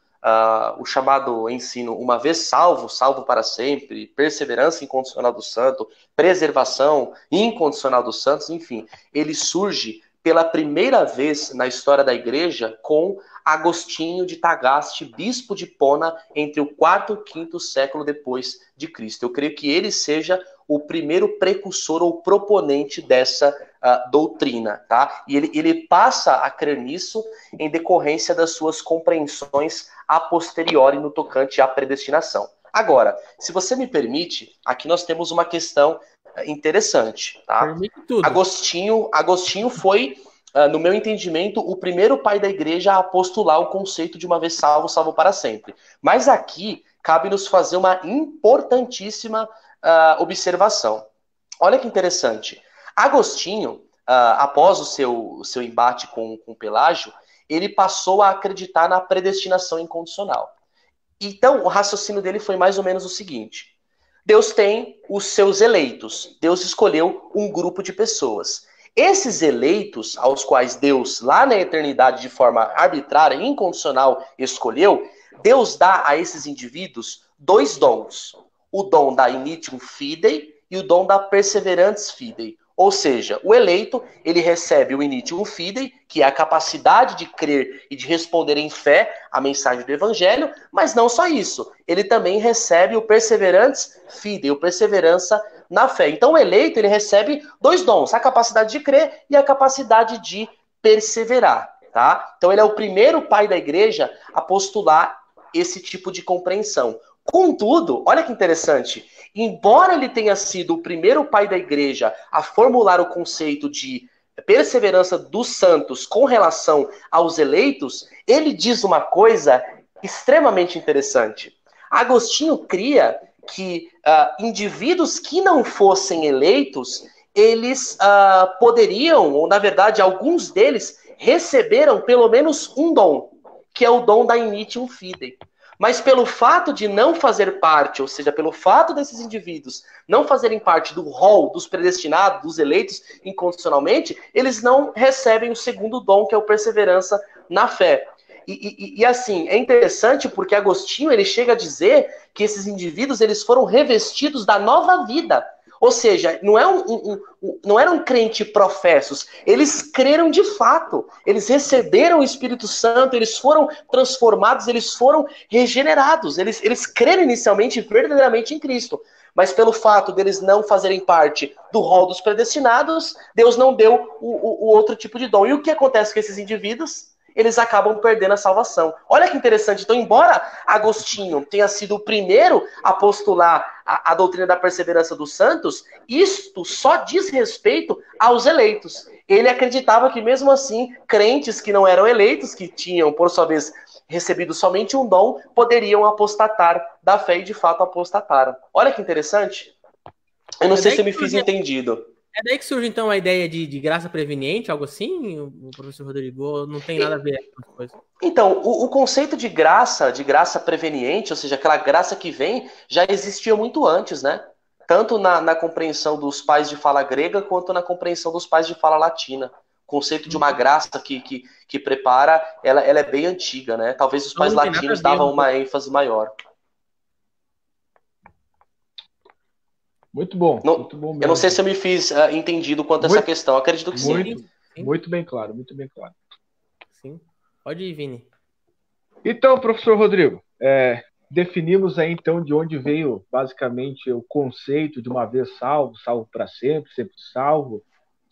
o chamado ensino uma vez salvo, salvo para sempre, perseverança incondicional do santo, preservação incondicional dos santos, enfim, ele surge pela primeira vez na história da igreja com Agostinho de Tagaste, bispo de Hipona, entre o 4º e o 5º século depois de Cristo. Eu creio que ele seja o primeiro precursor ou proponente dessa doutrina, tá? E ele passa a crer nisso em decorrência das suas compreensões a posteriori no tocante à predestinação. Agora, se você me permite, aqui nós temos uma questão interessante, tá? Permite tudo. Agostinho foi, no meu entendimento, o primeiro pai da igreja a postular o conceito de uma vez salvo, salvo para sempre. Mas aqui cabe-nos fazer uma importantíssima observação. Olha que interessante. Agostinho, após o seu embate com Pelágio, ele passou a acreditar na predestinação incondicional. Então, o raciocínio dele foi mais ou menos o seguinte: Deus tem os seus eleitos. Deus escolheu um grupo de pessoas. Esses eleitos, aos quais Deus, lá na eternidade, de forma arbitrária, incondicional, escolheu, Deus dá a esses indivíduos 2 dons. O dom da initium fidei e o dom da perseverantes fidei. Ou seja, o eleito, ele recebe o initium fidei, que é a capacidade de crer e de responder em fé à mensagem do evangelho, mas não só isso, ele também recebe o perseverantes fidei, o perseverança na fé. Então o eleito, ele recebe 2 dons, a capacidade de crer e a capacidade de perseverar, tá? Então ele é o primeiro pai da igreja a postular esse tipo de compreensão. Contudo, olha que interessante, embora ele tenha sido o primeiro pai da igreja a formular o conceito de perseverança dos santos com relação aos eleitos, ele diz uma coisa extremamente interessante. Agostinho cria que indivíduos que não fossem eleitos, eles poderiam, ou na verdade alguns deles, receberam pelo menos um dom, que é o dom da initium fidei. Mas pelo fato de não fazer parte, ou seja, pelo fato desses indivíduos não fazerem parte do rol dos predestinados, dos eleitos incondicionalmente, eles não recebem o segundo dom, que é o perseverança na fé. E assim, é interessante porque Agostinho ele chega a dizer que esses indivíduos eles foram revestidos da nova vida. Ou seja, não eram crentes professos, eles creram de fato, eles receberam o Espírito Santo, eles foram transformados, eles foram regenerados, eles creram inicialmente verdadeiramente em Cristo. Mas pelo fato deles não fazerem parte do rol dos predestinados, Deus não deu o outro tipo de dom. E o que acontece com esses indivíduos? Eles acabam perdendo a salvação. Olha que interessante. Então, embora Agostinho tenha sido o primeiro a postular a doutrina da perseverança dos santos, isto só diz respeito aos eleitos. Ele acreditava que, mesmo assim, crentes que não eram eleitos, que tinham, por sua vez, recebido somente um dom, poderiam apostatar da fé e, de fato, apostataram. Olha que interessante. Eu não sei se eu me fiz entendido. É daí que surge, então, a ideia de graça preveniente, algo assim, o professor Rodrigo? Não tem nada a ver com as coisas? Então, o conceito de graça preveniente, ou seja, aquela graça que vem, já existia muito antes, né? Tanto na compreensão dos pais de fala grega, quanto na compreensão dos pais de fala latina. O conceito de uma graça que prepara, ela é bem antiga, né? Talvez os pais latinos davam uma ênfase maior. Muito bom. Muito bom mesmo. Eu não sei se eu me fiz entendido quanto a essa questão. Eu acredito que sim. Muito bem claro, muito bem claro. Sim. Pode ir, Vini. Então, professor Rodrigo, definimos aí então de onde veio basicamente o conceito de uma vez salvo, salvo para sempre, sempre salvo,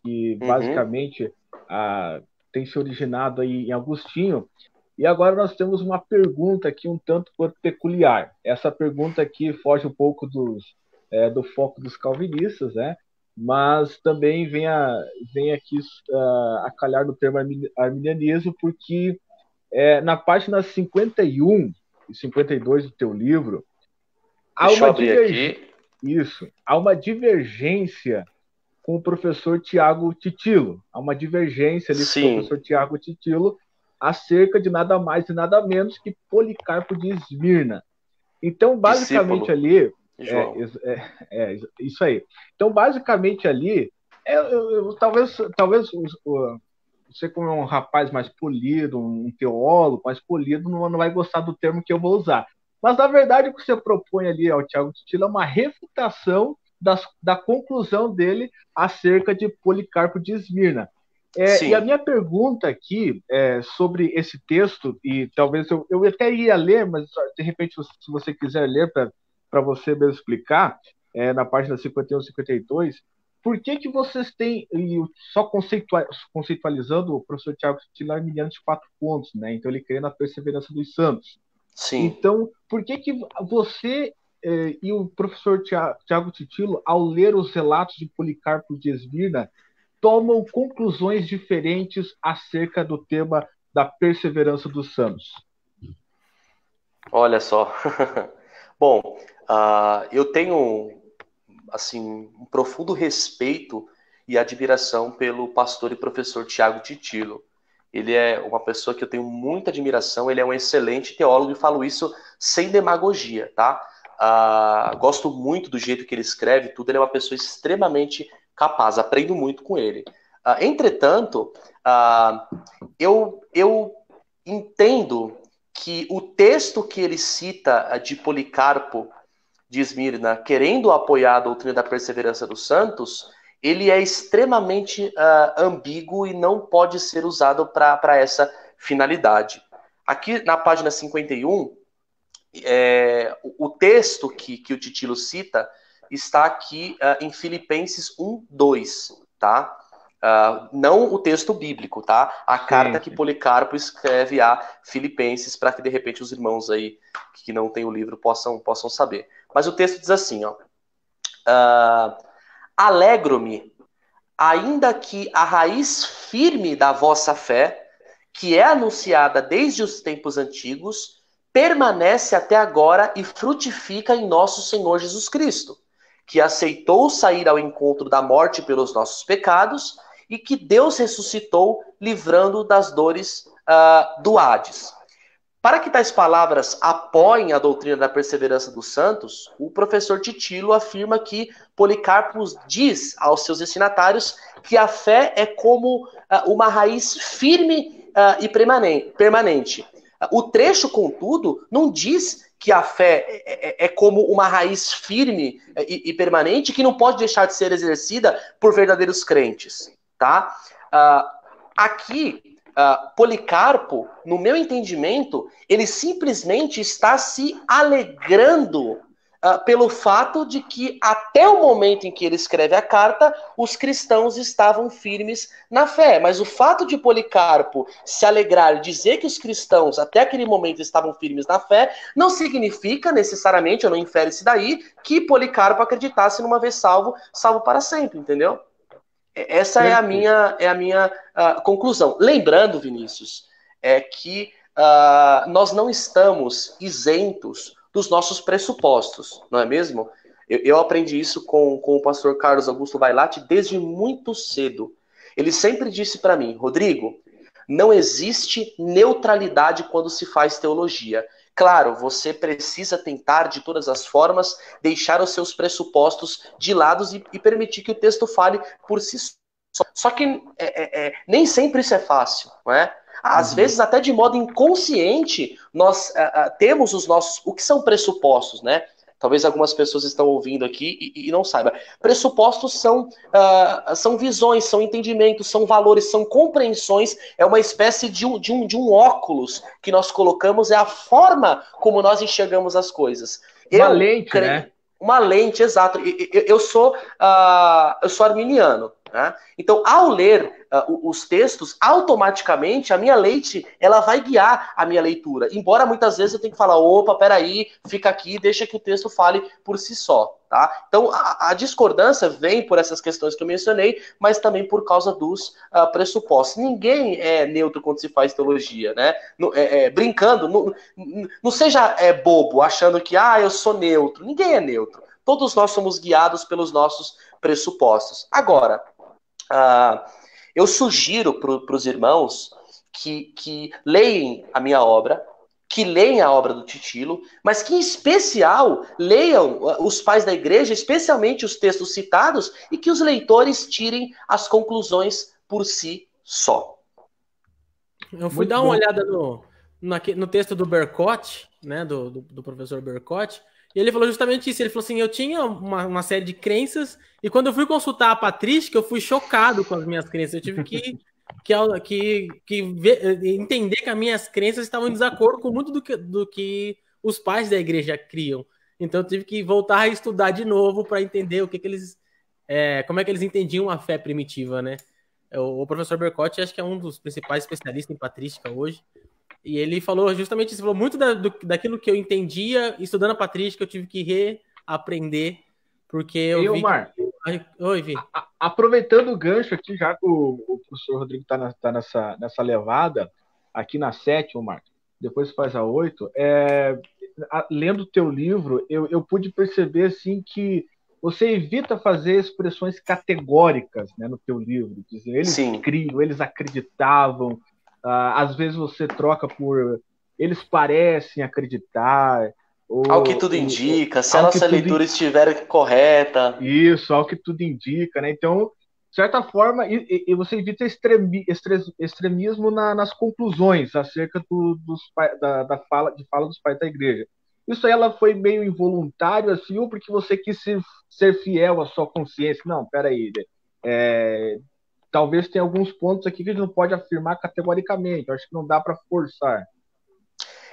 que basicamente tem se originado aí em Agostinho. E agora nós temos uma pergunta aqui um tanto quanto peculiar. Essa pergunta aqui foge um pouco do foco dos calvinistas, né? Mas também vem aqui a calhar do termo arminianismo, porque na página 51 e 52 do teu livro, Deixa eu abrir aqui. Há uma divergência com o professor Tiago Titilo. Há uma divergência ali com o professor Tiago Titilo acerca de nada mais e nada menos que Policarpo de Esmirna. Então, basicamente Discípulo. ali... isso aí. Então, basicamente ali, talvez você, como é um rapaz mais polido, um teólogo mais polido, não vai gostar do termo que eu vou usar. Mas, na verdade, o que você propõe ali ao Tiago Titilo é uma refutação da conclusão dele acerca de Policarpo de Esmirna. E a minha pergunta aqui sobre esse texto, e talvez eu até ia ler, mas de repente, se você quiser ler para você mesmo explicar, na página 51 e 52, por que vocês têm, só conceitualizando o professor Tiago Titilo arminiano de 4 pontos, né? Então ele crê na perseverança dos santos. Sim. Então, por que você e o professor Tiago Titilo, ao ler os relatos de Policarpo de Esmirna, tomam conclusões diferentes acerca do tema da perseverança dos santos? Olha só. Bom, eu tenho assim, um profundo respeito e admiração pelo pastor e professor Tiago Titilo. Ele é uma pessoa que eu tenho muita admiração, ele é um excelente teólogo e falo isso sem demagogia, tá? Gosto muito do jeito que ele escreve, tudo. Ele é uma pessoa extremamente capaz, aprendo muito com ele. Entretanto, eu entendo que o texto que ele cita de Policarpo de Esmirna, querendo apoiar a doutrina da perseverança dos santos, ele é extremamente ambíguo e não pode ser usado para essa finalidade. Aqui na página 51, o texto que o Titilo cita está aqui em Filipenses 1:2, tá? Não o texto bíblico, tá? A carta que Policarpo escreve a Filipenses, para que de repente os irmãos aí que não têm o livro possam saber. Mas o texto diz assim, ó: alegro-me, ainda que a raiz firme da vossa fé, que é anunciada desde os tempos antigos, permanece até agora e frutifica em nosso Senhor Jesus Cristo, que aceitou sair ao encontro da morte pelos nossos pecados e que Deus ressuscitou, livrando das dores do Hades. Para que tais palavras apoiem a doutrina da perseverança dos santos, o professor Titilo afirma que Policarpo diz aos seus destinatários que a fé é como uma raiz firme e permanente. O trecho, contudo, não diz que a fé é como uma raiz firme e permanente que não pode deixar de ser exercida por verdadeiros crentes, tá? Aqui, Policarpo, no meu entendimento, ele simplesmente está se alegrando pelo fato de que até o momento em que ele escreve a carta, os cristãos estavam firmes na fé. Mas o fato de Policarpo se alegrar e dizer que os cristãos até aquele momento estavam firmes na fé, não significa necessariamente, eu não infere isso daí, que Policarpo acreditasse numa vez salvo para sempre, entendeu? Essa é a minha conclusão. Lembrando, Vinícius, que nós não estamos isentos dos nossos pressupostos, não é mesmo? Eu aprendi isso com o pastor Carlos Augusto Vailate desde muito cedo. Ele sempre disse para mim: Rodrigo, não existe neutralidade quando se faz teologia. Claro, você precisa tentar, de todas as formas, deixar os seus pressupostos de lado e permitir que o texto fale por si só. Só que nem sempre isso é fácil, não é? Às vezes, até de modo inconsciente, nós temos os nossos... O que são pressupostos, né? Talvez algumas pessoas estão ouvindo aqui e não saibam. Pressupostos são visões, são entendimentos, são valores, são compreensões. É uma espécie de um óculos que nós colocamos, é a forma como nós enxergamos as coisas. Uma lente, né? Uma lente, exato. Eu sou arminiano, Né? Então, ao ler os textos, automaticamente a minha lente ela vai guiar a minha leitura. Embora muitas vezes eu tenha que falar, opa, peraí, fica aqui, deixa que o texto fale por si só. Tá? Então, a discordância vem por essas questões que eu mencionei, mas também por causa dos pressupostos. Ninguém é neutro quando se faz teologia. Né? Brincando, não seja bobo, achando que eu sou neutro. Ninguém é neutro. Todos nós somos guiados pelos nossos pressupostos. Agora, eu sugiro para os irmãos que leem a minha obra, que leem a obra do Titilo, mas que, em especial, leiam os pais da igreja, especialmente os textos citados, e que os leitores tirem as conclusões por si só. Eu fui dar uma olhada no texto do Bercotti, né, do professor Bercotti, e ele falou justamente isso. Ele falou assim, eu tinha uma série de crenças, e quando eu fui consultar a patrística, eu fui chocado com as minhas crenças. Eu tive que entender que as minhas crenças estavam em desacordo com muito do que os pais da igreja criam. Então eu tive que voltar a estudar de novo para entender como é que eles entendiam a fé primitiva, né? O professor Bercotti acho que é um dos principais especialistas em patrística hoje. E ele falou justamente isso, falou muito daquilo que eu entendia estudando a patrística, eu tive que reaprender, porque eu vi... Omar, Oi, Vi. Aproveitando o gancho aqui, já que o professor Rodrigo está nessa levada, aqui na 7, Omar, depois faz a 8, lendo o teu livro, eu pude perceber assim, que você evita fazer expressões categóricas, né, no teu livro. Dizer, eles criam, eles acreditavam, às vezes você troca por eles parecem acreditar. Ao que tudo indica, se a nossa leitura estiver correta. Isso, ao que tudo indica, né? Então, de certa forma, e você evita extremismo nas conclusões acerca da fala dos pais da igreja. Isso aí ela foi meio involuntário, assim, ou porque você quis ser fiel à sua consciência? Não, peraí, talvez tenha alguns pontos aqui que a gente não pode afirmar categoricamente. Eu acho que não dá para forçar.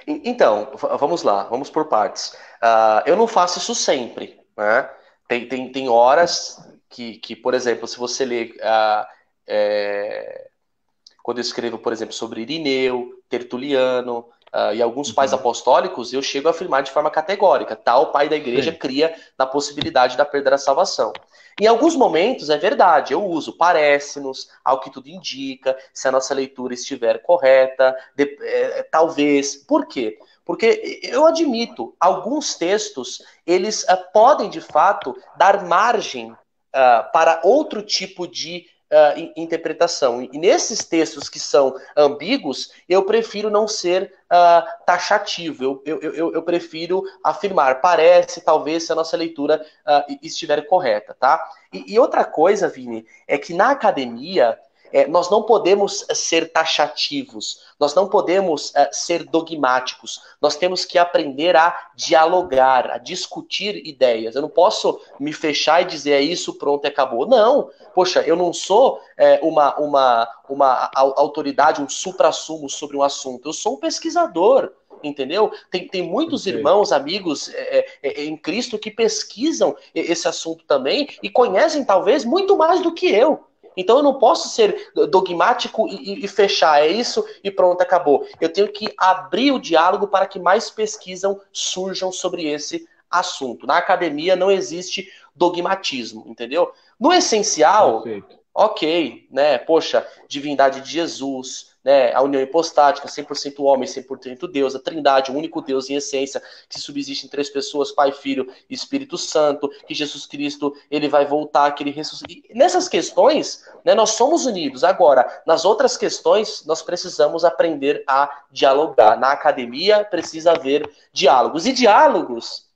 Então, vamos lá, vamos por partes. Eu não faço isso sempre, né? Tem horas que, por exemplo, se você lê quando eu escrevo, por exemplo, sobre Irineu, Tertuliano e alguns pais apostólicos, eu chego a afirmar de forma categórica, tal pai da igreja cria na possibilidade da perda da salvação. Em alguns momentos, é verdade, eu uso parece-nos, ao que tudo indica, se a nossa leitura estiver correta, talvez. Por quê? Porque eu admito, alguns textos, eles podem, de fato, dar margem para outro tipo de interpretação. E nesses textos que são ambíguos, eu prefiro não ser taxativo. Eu prefiro afirmar, parece, talvez, se a nossa leitura estiver correta, tá? E outra coisa, Vini, é que na academia nós não podemos ser taxativos, nós não podemos ser dogmáticos, nós temos que aprender a dialogar, a discutir ideias. Eu não posso me fechar e dizer isso, pronto e acabou. Não, poxa, eu não sou uma autoridade, um suprassumo sobre um assunto, eu sou um pesquisador. Entendeu? Tem muitos irmãos, amigos em Cristo que pesquisam esse assunto também e conhecem talvez muito mais do que eu. Então eu não posso ser dogmático e fechar, é isso e pronto, acabou. Eu tenho que abrir o diálogo para que mais pesquisas surjam sobre esse assunto. Na academia não existe dogmatismo, entendeu? No essencial, ok, né? Poxa, divindade de Jesus, né? A união hipostática, 100% homem, 100% Deus, a trindade, o único Deus em essência, que subsiste em 3 pessoas, Pai, Filho e Espírito Santo, que Jesus Cristo, ele vai voltar, que ele ressuscita. Nessas questões, né, nós somos unidos. Agora, nas outras questões, nós precisamos aprender a dialogar. Na academia, precisa haver diálogos. E diálogos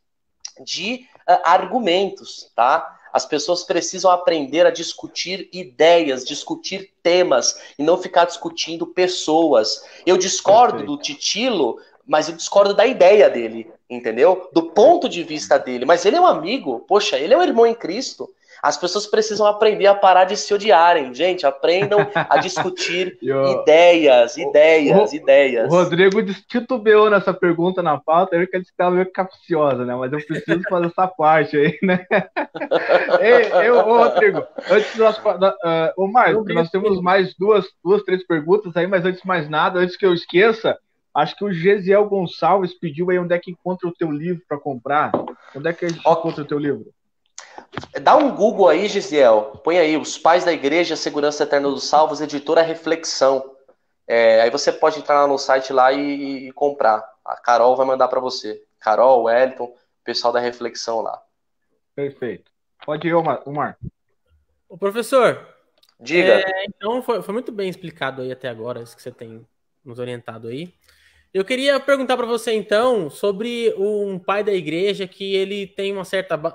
de argumentos, tá? As pessoas precisam aprender a discutir ideias, discutir temas e não ficar discutindo pessoas. Eu discordo do Titilo, mas eu discordo da ideia dele, entendeu? Do ponto de vista dele. Mas ele é um amigo, poxa, ele é um irmão em Cristo. As pessoas precisam aprender a parar de se odiarem. Gente, aprendam a discutir ideias. O Rodrigo titubeou nessa pergunta na pauta, eu que ele estava meio capciosa, né? Mas eu preciso fazer essa parte aí, né? Rodrigo, antes Marcos, nós temos mais duas, três perguntas aí, mas antes de mais nada, antes que eu esqueça, acho que o Gesiel Gonçalves pediu aí onde é que encontra o teu livro para comprar. Onde é que a gente encontra o teu livro? Dá um Google aí, Gisiel. Põe aí, Os Pais da Igreja, Segurança Eterna dos Salvos, editora Reflexão. Aí você pode entrar lá no site lá e comprar. A Carol vai mandar para você. Carol, Wellington, pessoal da Reflexão lá. Perfeito. Pode ir, Omar. Ô, professor. Diga. Então, foi muito bem explicado aí até agora, isso que você tem nos orientado aí. Eu queria perguntar para você, então, sobre um pai da igreja que ele tem uma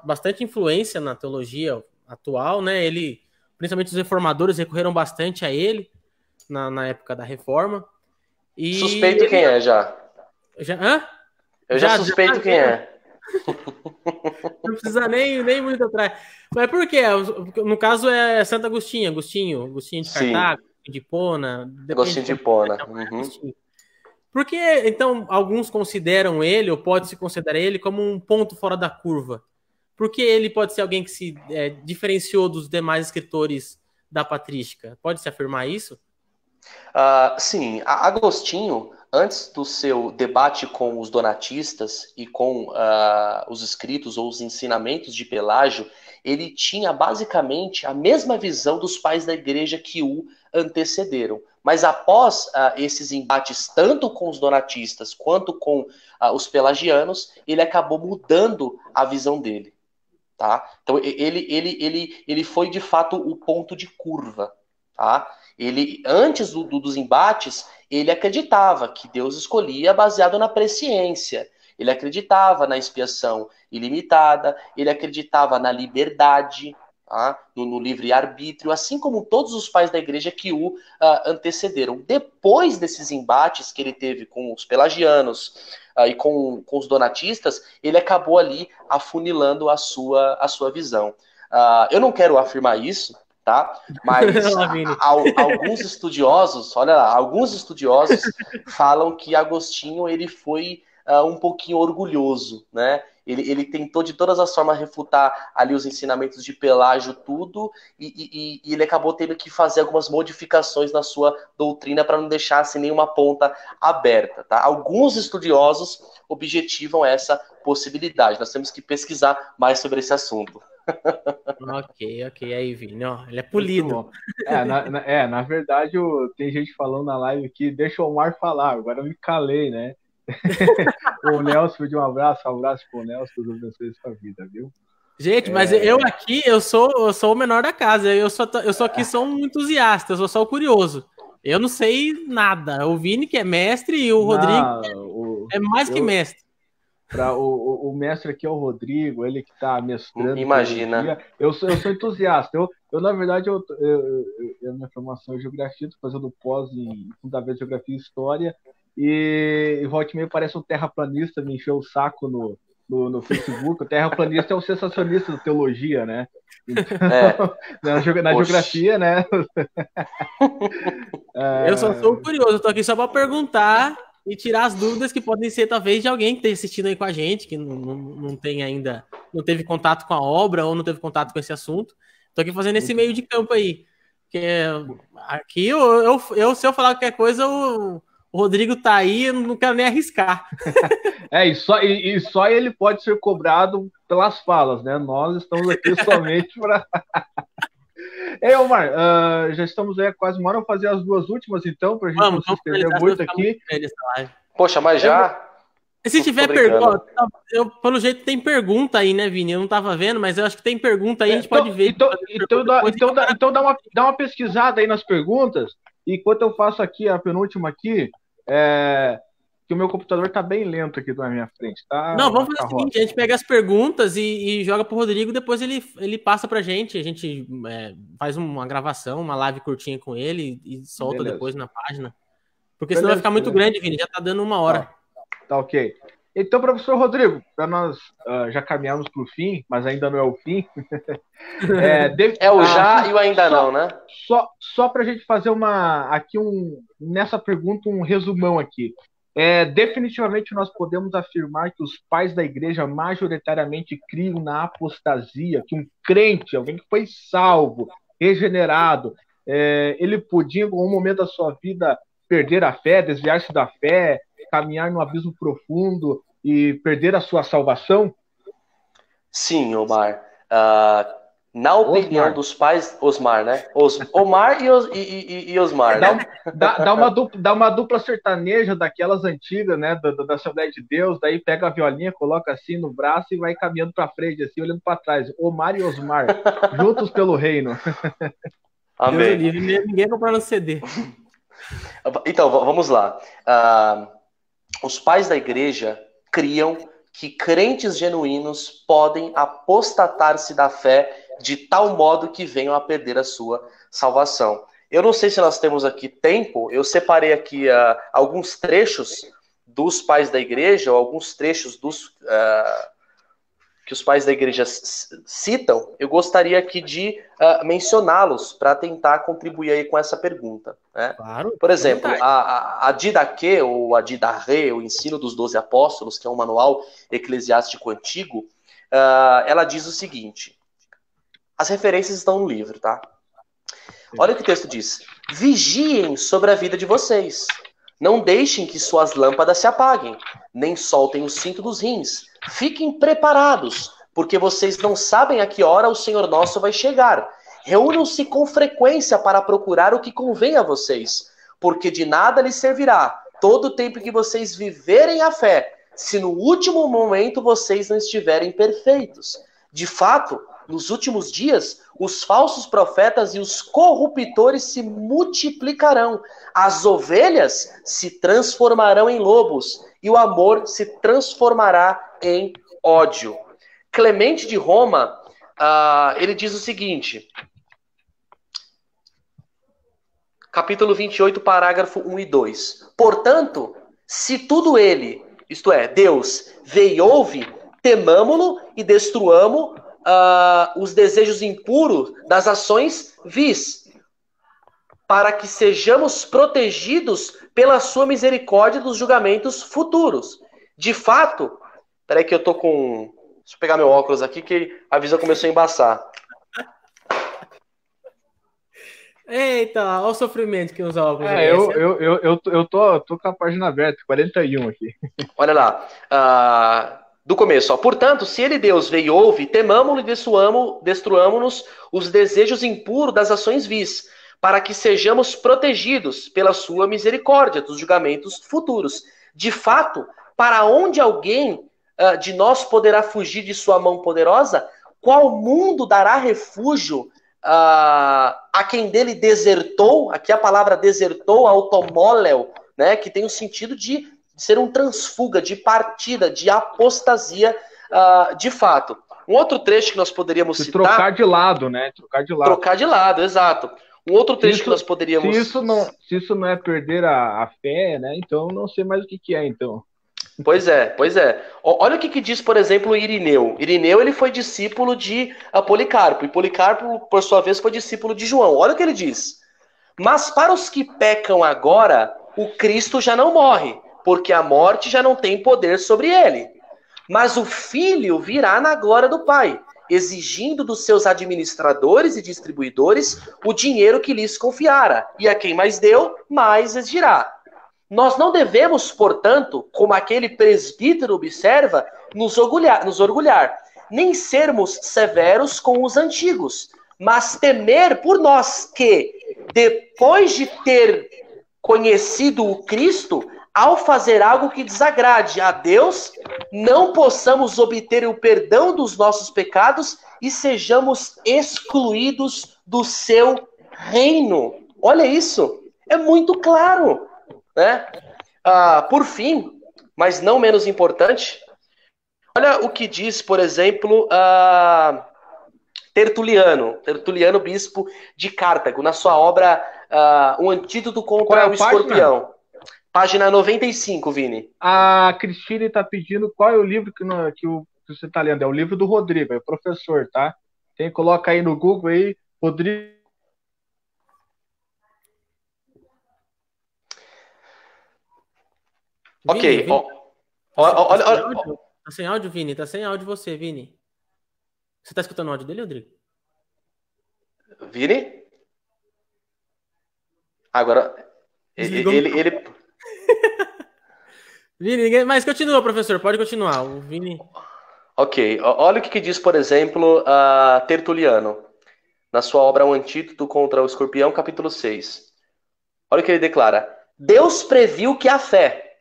bastante influência na teologia atual, né? Principalmente os reformadores recorreram bastante a ele na época da Reforma. Suspeito quem é, já. Hã? Eu já suspeito quem é. Não precisa nem muito atrás. Mas por quê? No caso é Santo Agostinho de Cartago, de Hipona. Agostinho de Hipona. Por que, então, alguns consideram ele, ou pode-se considerar ele, como um ponto fora da curva? Porque ele pode ser alguém que se diferenciou dos demais escritores da patrística? Pode-se afirmar isso? Sim. Agostinho, antes do seu debate com os donatistas e com os escritos ou os ensinamentos de Pelágio, ele tinha basicamente a mesma visão dos pais da igreja que o antecederam. Mas após esses embates, tanto com os donatistas quanto com os pelagianos, ele acabou mudando a visão dele. Tá? Então ele foi de fato o ponto de curva. Tá? Ele, antes dos embates, ele acreditava que Deus escolhia baseado na presciência. Ele acreditava na expiação ilimitada, ele acreditava na liberdade, tá? no livre-arbítrio, assim como todos os pais da igreja que o antecederam. Depois desses embates que ele teve com os pelagianos e com os donatistas, ele acabou ali afunilando a sua visão. Eu não quero afirmar isso, tá? Mas alguns estudiosos, olha lá, falam que Agostinho ele foi um pouquinho orgulhoso, né? Ele tentou de todas as formas refutar ali os ensinamentos de Pelágio, tudo, e ele acabou tendo que fazer algumas modificações na sua doutrina para não deixar assim, nenhuma ponta aberta, tá? Alguns estudiosos objetivam essa possibilidade. Nós temos que pesquisar mais sobre esse assunto. Ok, aí, Vini, ó, ele é polido. Na verdade, tem gente falando na live aqui, deixa o Omar falar, agora eu me calei, né? O Nelson pediu um abraço pro Nelson, Deus abençoe sua vida, viu? Gente, mas eu aqui, eu sou o menor da casa, eu só aqui sou um entusiasta, eu sou só o curioso. Eu não sei nada, o Vini que é mestre e o Rodrigo é mais que mestre. O mestre aqui é o Rodrigo, ele que está mestrando. Imagina. Eu sou entusiasta. Eu na verdade, minha formação em geografia, estou fazendo pós em Fundamento de Geografia e História, e volta e meia parece um terraplanista me encheu o saco no Facebook. O terraplanista é o sensacionista da teologia, né? Então, na geografia, né? Eu só sou curioso, eu tô aqui só para perguntar e tirar as dúvidas que podem ser, talvez, de alguém que esteja assistindo aí com a gente, que não tem ainda, não teve contato com a obra ou não teve contato com esse assunto. Tô aqui fazendo esse meio de campo aí. Porque aqui, se eu falar qualquer coisa, o Rodrigo tá aí, eu não quero nem arriscar. E só ele pode ser cobrado pelas falas, né? Nós estamos aqui somente para... Ei, Omar, já estamos aí quase uma hora. Vou fazer as duas últimas, então, para a gente não se estender muito aqui. Poxa, mas já... Se tiver pergunta, pelo jeito tem pergunta aí, né, Vini? Eu não tava vendo, mas eu acho que tem pergunta aí, a gente pode ver. Então dá uma pesquisada aí nas perguntas, enquanto eu faço aqui a penúltima aqui, que o meu computador tá bem lento aqui na minha frente, tá? Não, vamos fazer o seguinte, a gente pega as perguntas e joga pro Rodrigo, depois ele passa pra gente, a gente faz uma gravação, uma live curtinha com ele e solta depois na página. Porque senão vai ficar muito grande, Vini, já tá dando uma hora. Tá ok. Então, professor Rodrigo, para nós já caminharmos para o fim, mas ainda não é o fim. É o já e o ainda não, né? Só para a gente fazer nessa pergunta um resumão aqui. Definitivamente nós podemos afirmar que os pais da igreja majoritariamente criam na apostasia, que um crente, alguém que foi salvo, regenerado, ele podia, em algum momento da sua vida, perder a fé, desviar-se da fé, caminhar num abismo profundo e perder a sua salvação? Sim, Omar. Na opinião Osmar. dos pais, Osmar, né? Omar e Osmar, né? Dá uma dupla sertaneja daquelas antigas, né? Da Assembleia de Deus, daí pega a violinha, coloca assim no braço e vai caminhando para frente, assim, olhando para trás. Omar e Osmar, juntos pelo reino. Amém. Ninguém comprou no CD. Então, vamos lá. Os pais da igreja criam que crentes genuínos podem apostatar-se da fé de tal modo que venham a perder a sua salvação. Eu não sei se nós temos aqui tempo, eu separei aqui alguns trechos dos pais da igreja, ou alguns trechos que os pais da igreja citam. Eu gostaria aqui de mencioná-los para tentar contribuir aí com essa pergunta, né? Claro. Por exemplo, a Didaquê, ou a Didarrê, o Ensino dos 12 Apóstolos, que é um manual eclesiástico antigo, ela diz o seguinte. As referências estão no livro, tá? Olha o que o texto diz. Vigiem sobre a vida de vocês. Não deixem que suas lâmpadas se apaguem, nem soltem o cinto dos rins. Fiquem preparados, porque vocês não sabem a que hora o Senhor nosso vai chegar. Reúnam-se com frequência para procurar o que convém a vocês, porque de nada lhes servirá todo o tempo que vocês viverem a fé, se no último momento vocês não estiverem perfeitos. De fato, nos últimos dias, os falsos profetas e os corruptores se multiplicarão. As ovelhas se transformarão em lobos e o amor se transformará em ódio. Clemente de Roma, ele diz o seguinte, capítulo 28, parágrafo 1 e 2. Portanto, se tudo ele, isto é, Deus, vê e ouve, temamo-lo e destruamo os desejos impuros das ações vis, para que sejamos protegidos pela sua misericórdia dos julgamentos futuros. De fato, peraí que eu tô com... Deixa eu pegar meu óculos aqui que a visão começou a embaçar. Eita, olha o sofrimento que usa óculos. Eu tô com a página aberta, 41 aqui. Olha lá. Do começo, ó. Portanto, se ele, Deus, vê e ouve, temamo-lo e destruamo-nos os desejos impuros das ações vis, para que sejamos protegidos pela sua misericórdia dos julgamentos futuros. De fato, para onde alguém de nós poderá fugir de sua mão poderosa? Qual mundo dará refúgio a quem dele desertou? Aqui a palavra desertou, automólel, né, que tem o sentido de ser um transfuga, de partida, de apostasia, de fato. Um outro trecho que nós poderíamos citar... Trocar de lado, né? Trocar de lado, exato. Um outro trecho que nós poderíamos... Se isso não é perder a fé, né? Então não sei mais o que é, então. Pois é. Olha o que diz, por exemplo, Irineu. Irineu, ele foi discípulo de Policarpo, e Policarpo, por sua vez, foi discípulo de João. Olha o que ele diz. Mas para os que pecam agora, o Cristo já não morre, porque a morte já não tem poder sobre ele. Mas o Filho virá na glória do Pai, exigindo dos seus administradores e distribuidores o dinheiro que lhes confiara, e a quem mais deu, mais exigirá. Nós não devemos, portanto, como aquele presbítero observa, nos orgulhar, nem sermos severos com os antigos, mas temer por nós que, depois de ter conhecido o Cristo, ao fazer algo que desagrade a Deus, não possamos obter o perdão dos nossos pecados e sejamos excluídos do seu reino. Olha isso, é muito claro, né? Por fim, mas não menos importante, olha o que diz, por exemplo, Tertuliano, bispo de Cartago, na sua obra Um Antídoto contra o Escorpião. Página 95, Vini. A Cristine está pedindo qual é o livro que você está lendo. É o livro do Rodrigo, é o professor, tá? Coloca aí no Google aí, Rodrigo. Ok. Vini, Olha. Tá sem áudio, Vini? Tá sem áudio você, Vini. Você tá escutando o áudio dele, Rodrigo? Vini? Agora, Desligou. ele... Vini, mas continua, professor, pode continuar. O Vini... Ok, olha o que diz, por exemplo, Tertuliano, na sua obra O Antídoto contra o Escorpião, capítulo 6. Olha o que ele declara. Deus previu que a fé,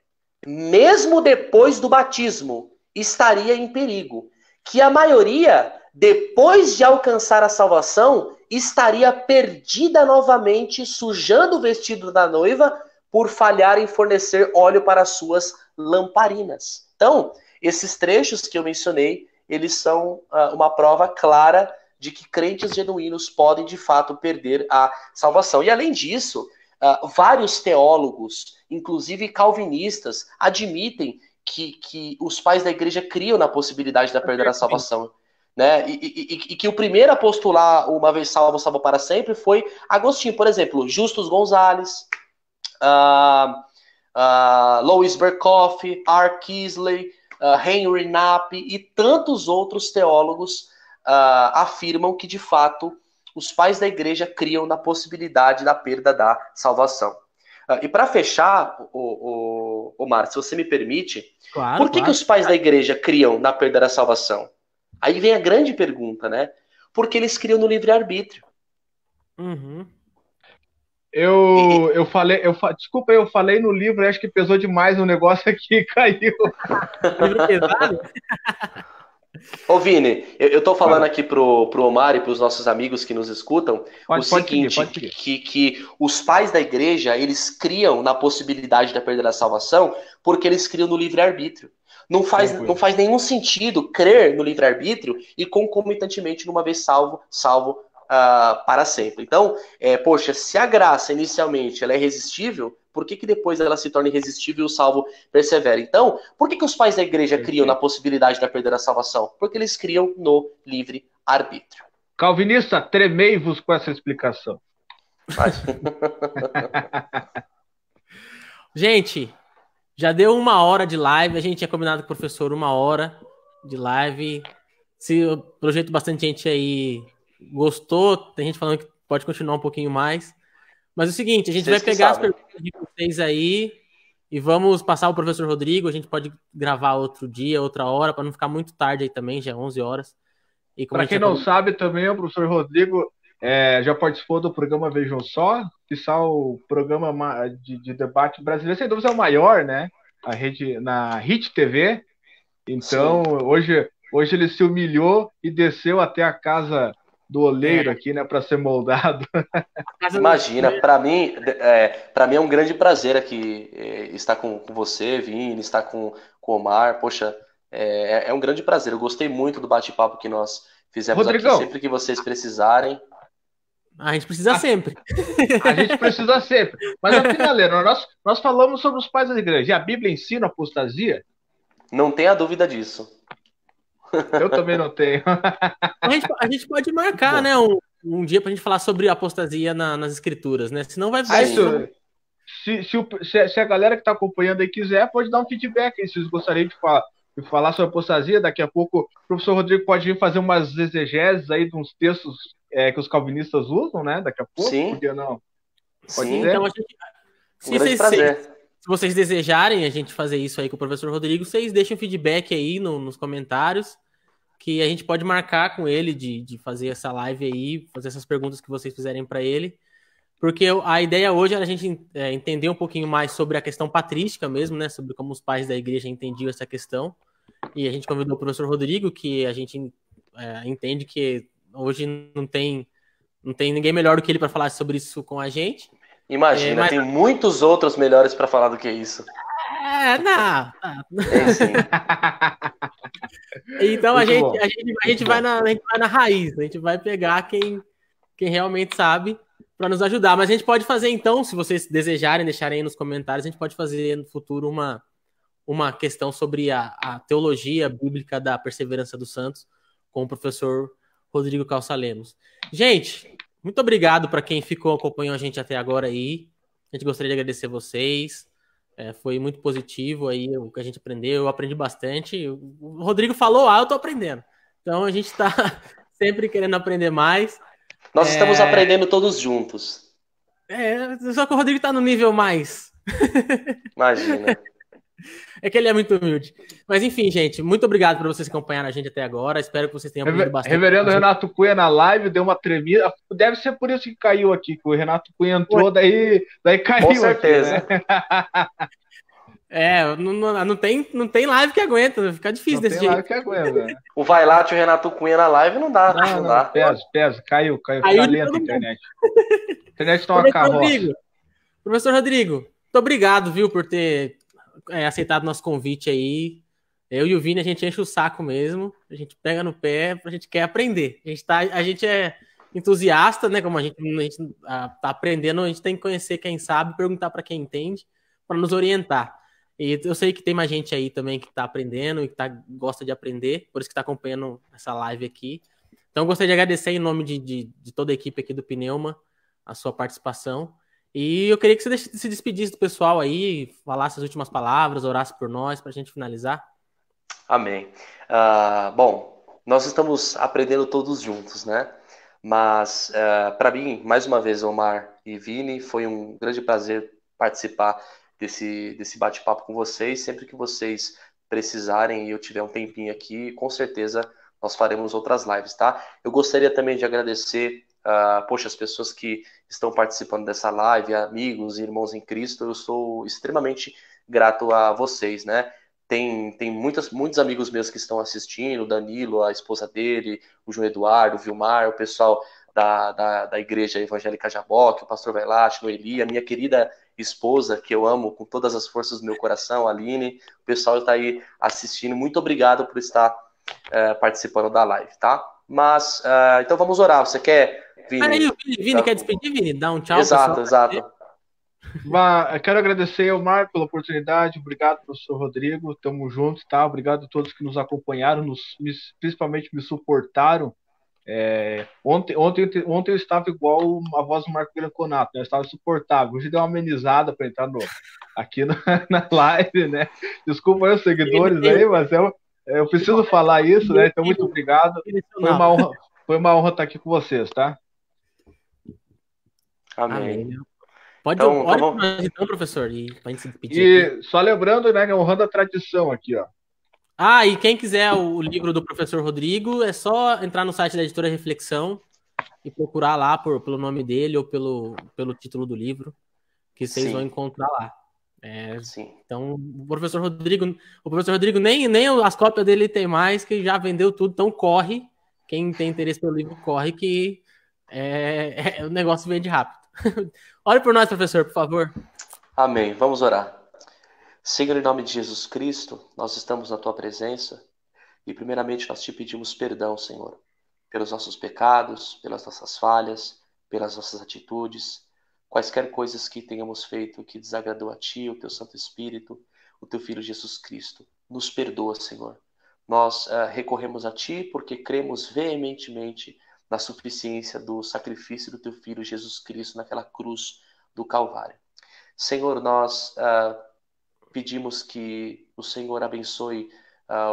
mesmo depois do batismo, estaria em perigo, que a maioria, depois de alcançar a salvação, estaria perdida novamente, sujando o vestido da noiva por falhar em fornecer óleo para suas lamparinas. Então, esses trechos que eu mencionei, eles são uma prova clara de que crentes genuínos podem, de fato, perder a salvação. E, além disso, vários teólogos, inclusive calvinistas, admitem que os pais da igreja criam na possibilidade da perda da salvação. Né? E que o primeiro a postular uma vez salvo, salvo para sempre foi Agostinho, por exemplo, Justus Gonzalez, Louis Berkhoff, R. Kisley, Henry Knapp e tantos outros teólogos afirmam que, de fato, os pais da igreja criam na possibilidade da perda da salvação. E para fechar, Omar, se você me permite, Claro, por que os pais da igreja criam na perda da salvação? Aí vem a grande pergunta, né? Porque eles criam no livre-arbítrio. Uhum. Desculpa, eu falei no livro, acho que pesou demais o negócio aqui e caiu. Livro pesado? Ô, Vini, eu tô falando aqui pro Omar e pros nossos amigos que nos escutam o seguinte, que os pais da igreja, eles criam na possibilidade da perda da salvação porque eles criam no livre-arbítrio. Não faz nenhum sentido crer no livre-arbítrio e concomitantemente, numa vez salvo para sempre. Então, poxa, se a graça inicialmente ela é irresistível, por que depois ela se torna irresistível e o salvo persevera? Então, por que os pais da igreja criam na possibilidade da perda da salvação? Porque eles criam no livre-arbítrio. Calvinista, tremei-vos com essa explicação. Gente, já deu 1 hora de live, a gente tinha combinado com o professor 1 hora de live. Se o projeto bastante gente aí gostou, tem gente falando que pode continuar um pouquinho mais. Mas é o seguinte, a gente vai pegar as perguntas de vocês aí e vamos passar o professor Rodrigo. A gente pode gravar outro dia, outra hora, para não ficar muito tarde aí também, já é 11 horas. Para quem não sabe também, o professor Rodrigo já participou do programa Vejam Só, que é o programa de debate brasileiro, sem dúvida é o maior, né? Na Hit TV. Então, hoje ele se humilhou e desceu até a casa do oleiro aqui, né, para ser moldado. Imagina, para mim é um grande prazer aqui estar com você, Vini, estar com o Omar. Poxa, é um grande prazer. Eu gostei muito do bate-papo que nós fizemos aqui. Sempre que vocês precisarem. A gente precisa sempre. A gente precisa sempre. Mas, afinal, nós falamos sobre os pais da igreja. E a Bíblia ensina apostasia? Não tenha dúvida disso. Eu também não tenho. A gente pode marcar, né, um dia pra gente falar sobre apostasia nas escrituras, né? Senão vai... Se a galera que tá acompanhando aí quiser, pode dar um feedback aí, se vocês gostariam de falar sobre apostasia. Daqui a pouco o professor Rodrigo pode vir fazer umas exegeses aí de uns textos que os calvinistas usam, né? Daqui a pouco, por que não? Pode ser. Então, se vocês desejarem a gente fazer isso aí com o professor Rodrigo, vocês deixem um feedback aí nos comentários, que a gente pode marcar com ele de fazer essa live aí, fazer essas perguntas que vocês fizerem para ele, porque a ideia hoje era a gente entender um pouquinho mais sobre a questão patrística mesmo, né, sobre como os pais da igreja entendiam essa questão, e a gente convidou o professor Rodrigo, que a gente entende que hoje não tem ninguém melhor do que ele para falar sobre isso com a gente. Imagina, tem muitos outros melhores para falar do que isso. Não. Sim. Então a gente vai na raiz, a gente vai pegar quem realmente sabe para nos ajudar. Mas a gente pode fazer, então, se vocês desejarem, deixarem aí nos comentários, a gente pode fazer no futuro uma questão sobre a teologia bíblica da perseverança dos santos com o professor Rodrigo Calça-Lemos. Gente, muito obrigado para quem ficou acompanhando a gente até agora aí. A gente gostaria de agradecer vocês. Foi muito positivo aí o que a gente aprendeu. Eu aprendi bastante. O Rodrigo falou, eu tô aprendendo. Então a gente está sempre querendo aprender mais. Nós estamos aprendendo todos juntos. Só que o Rodrigo está no nível mais. Imagina. É que ele é muito humilde. Mas enfim, gente, muito obrigado por vocês acompanharem a gente até agora. Espero que vocês tenham aprendido bastante. Reverendo Renato Cunha na live deu uma tremida. Deve ser por isso que caiu aqui, que o Renato Cunha entrou, daí caiu. Com certeza. Aqui, né? Não tem live que aguenta, fica difícil desse jeito. Live que aguenta, né? O vai lá, o Renato Cunha na live não dá. Não dá. Pesa, caiu. Fica lento a internet. A internet tá uma carroça. Professor Rodrigo, muito obrigado, viu, por ter aceitado nosso convite aí. Eu e o Vini, a gente enche o saco mesmo, a gente pega no pé, a gente quer aprender. A gente é entusiasta, né? Como a gente tá aprendendo, a gente tem que conhecer quem sabe, perguntar para quem entende, para nos orientar. E eu sei que tem mais gente aí também que está aprendendo e que gosta de aprender, por isso que está acompanhando essa live aqui. Então, eu gostaria de agradecer em nome de toda a equipe aqui do Pneuma a sua participação. E eu queria que você se despedisse do pessoal aí, falasse as últimas palavras, orasse por nós, para a gente finalizar. Amém. Bom, nós estamos aprendendo todos juntos, né? Mas, para mim, mais uma vez, Omar e Vini, foi um grande prazer participar desse bate-papo com vocês. Sempre que vocês precisarem e eu tiver um tempinho aqui, com certeza nós faremos outras lives, tá? Eu gostaria também de agradecer as pessoas que estão participando dessa live, amigos, irmãos em Cristo. Eu sou extremamente grato a vocês, né? Tem muitos amigos meus que estão assistindo, o Danilo, a esposa dele, o João Eduardo, o Vilmar, o pessoal da Igreja Evangélica Jaboque, o pastor Velati, Noeli, a minha querida esposa, que eu amo com todas as forças do meu coração, a Aline, o pessoal está aí assistindo. Muito obrigado por estar participando da live, tá? Mas, então vamos orar. Você quer, Vini? Peraí, o Vini quer despedir, Vini? Dá um tchau. Exato. Eu quero agradecer ao Mar pela oportunidade. Obrigado, professor Rodrigo. Tamo junto, tá? Obrigado a todos que nos acompanharam, principalmente me suportaram. Ontem eu estava igual a voz do Marco Granconato, né? Eu estava insuportável. Hoje deu uma amenizada para entrar aqui na live, né? Desculpa aí os seguidores aí, mas eu preciso falar isso, né? Então, muito obrigado. Foi uma honra estar aqui com vocês, tá? Amém. Pode então, professor, pra gente se despedir. E aqui. Só lembrando, né, honrando a tradição aqui, ó. E quem quiser o livro do professor Rodrigo, é só entrar no site da Editora Reflexão e procurar lá pelo nome dele ou pelo título do livro, que vocês vão encontrar lá. Sim. Então, o professor Rodrigo nem as cópias dele tem mais, que já vendeu tudo, então corre. Quem tem interesse pelo livro, corre, que o negócio vende rápido. Ore por nós, professor, por favor. Amém. Vamos orar. Senhor, em nome de Jesus Cristo, nós estamos na Tua presença e primeiramente nós te pedimos perdão, Senhor, pelos nossos pecados, pelas nossas falhas, pelas nossas atitudes, quaisquer coisas que tenhamos feito que desagradou a Ti, o Teu Santo Espírito, o Teu Filho Jesus Cristo. Nos perdoa, Senhor. Nós recorremos a Ti porque cremos veementemente na suficiência do sacrifício do Teu Filho Jesus Cristo naquela cruz do Calvário. Senhor, nós pedimos que o Senhor abençoe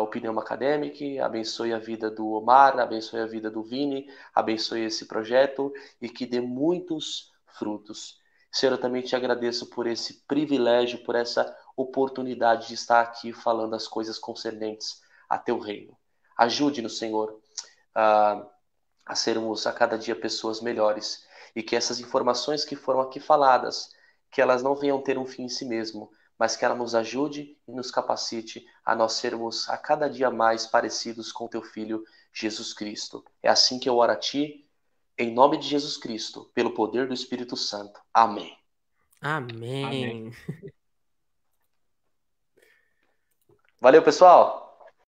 o Pneuma Academic, abençoe a vida do Omar, abençoe a vida do Vini, abençoe esse projeto e que dê muitos frutos. Senhor, eu também te agradeço por esse privilégio, por essa oportunidade de estar aqui falando as coisas concernentes a Teu reino. Ajude-nos, Senhor, a sermos a cada dia pessoas melhores e que essas informações que foram aqui faladas, que elas não venham ter um fim em si mesmo, mas que ela nos ajude e nos capacite a nós sermos a cada dia mais parecidos com Teu Filho Jesus Cristo. É assim que eu oro a Ti, em nome de Jesus Cristo, pelo poder do Espírito Santo. Amém. Amém. Valeu, pessoal!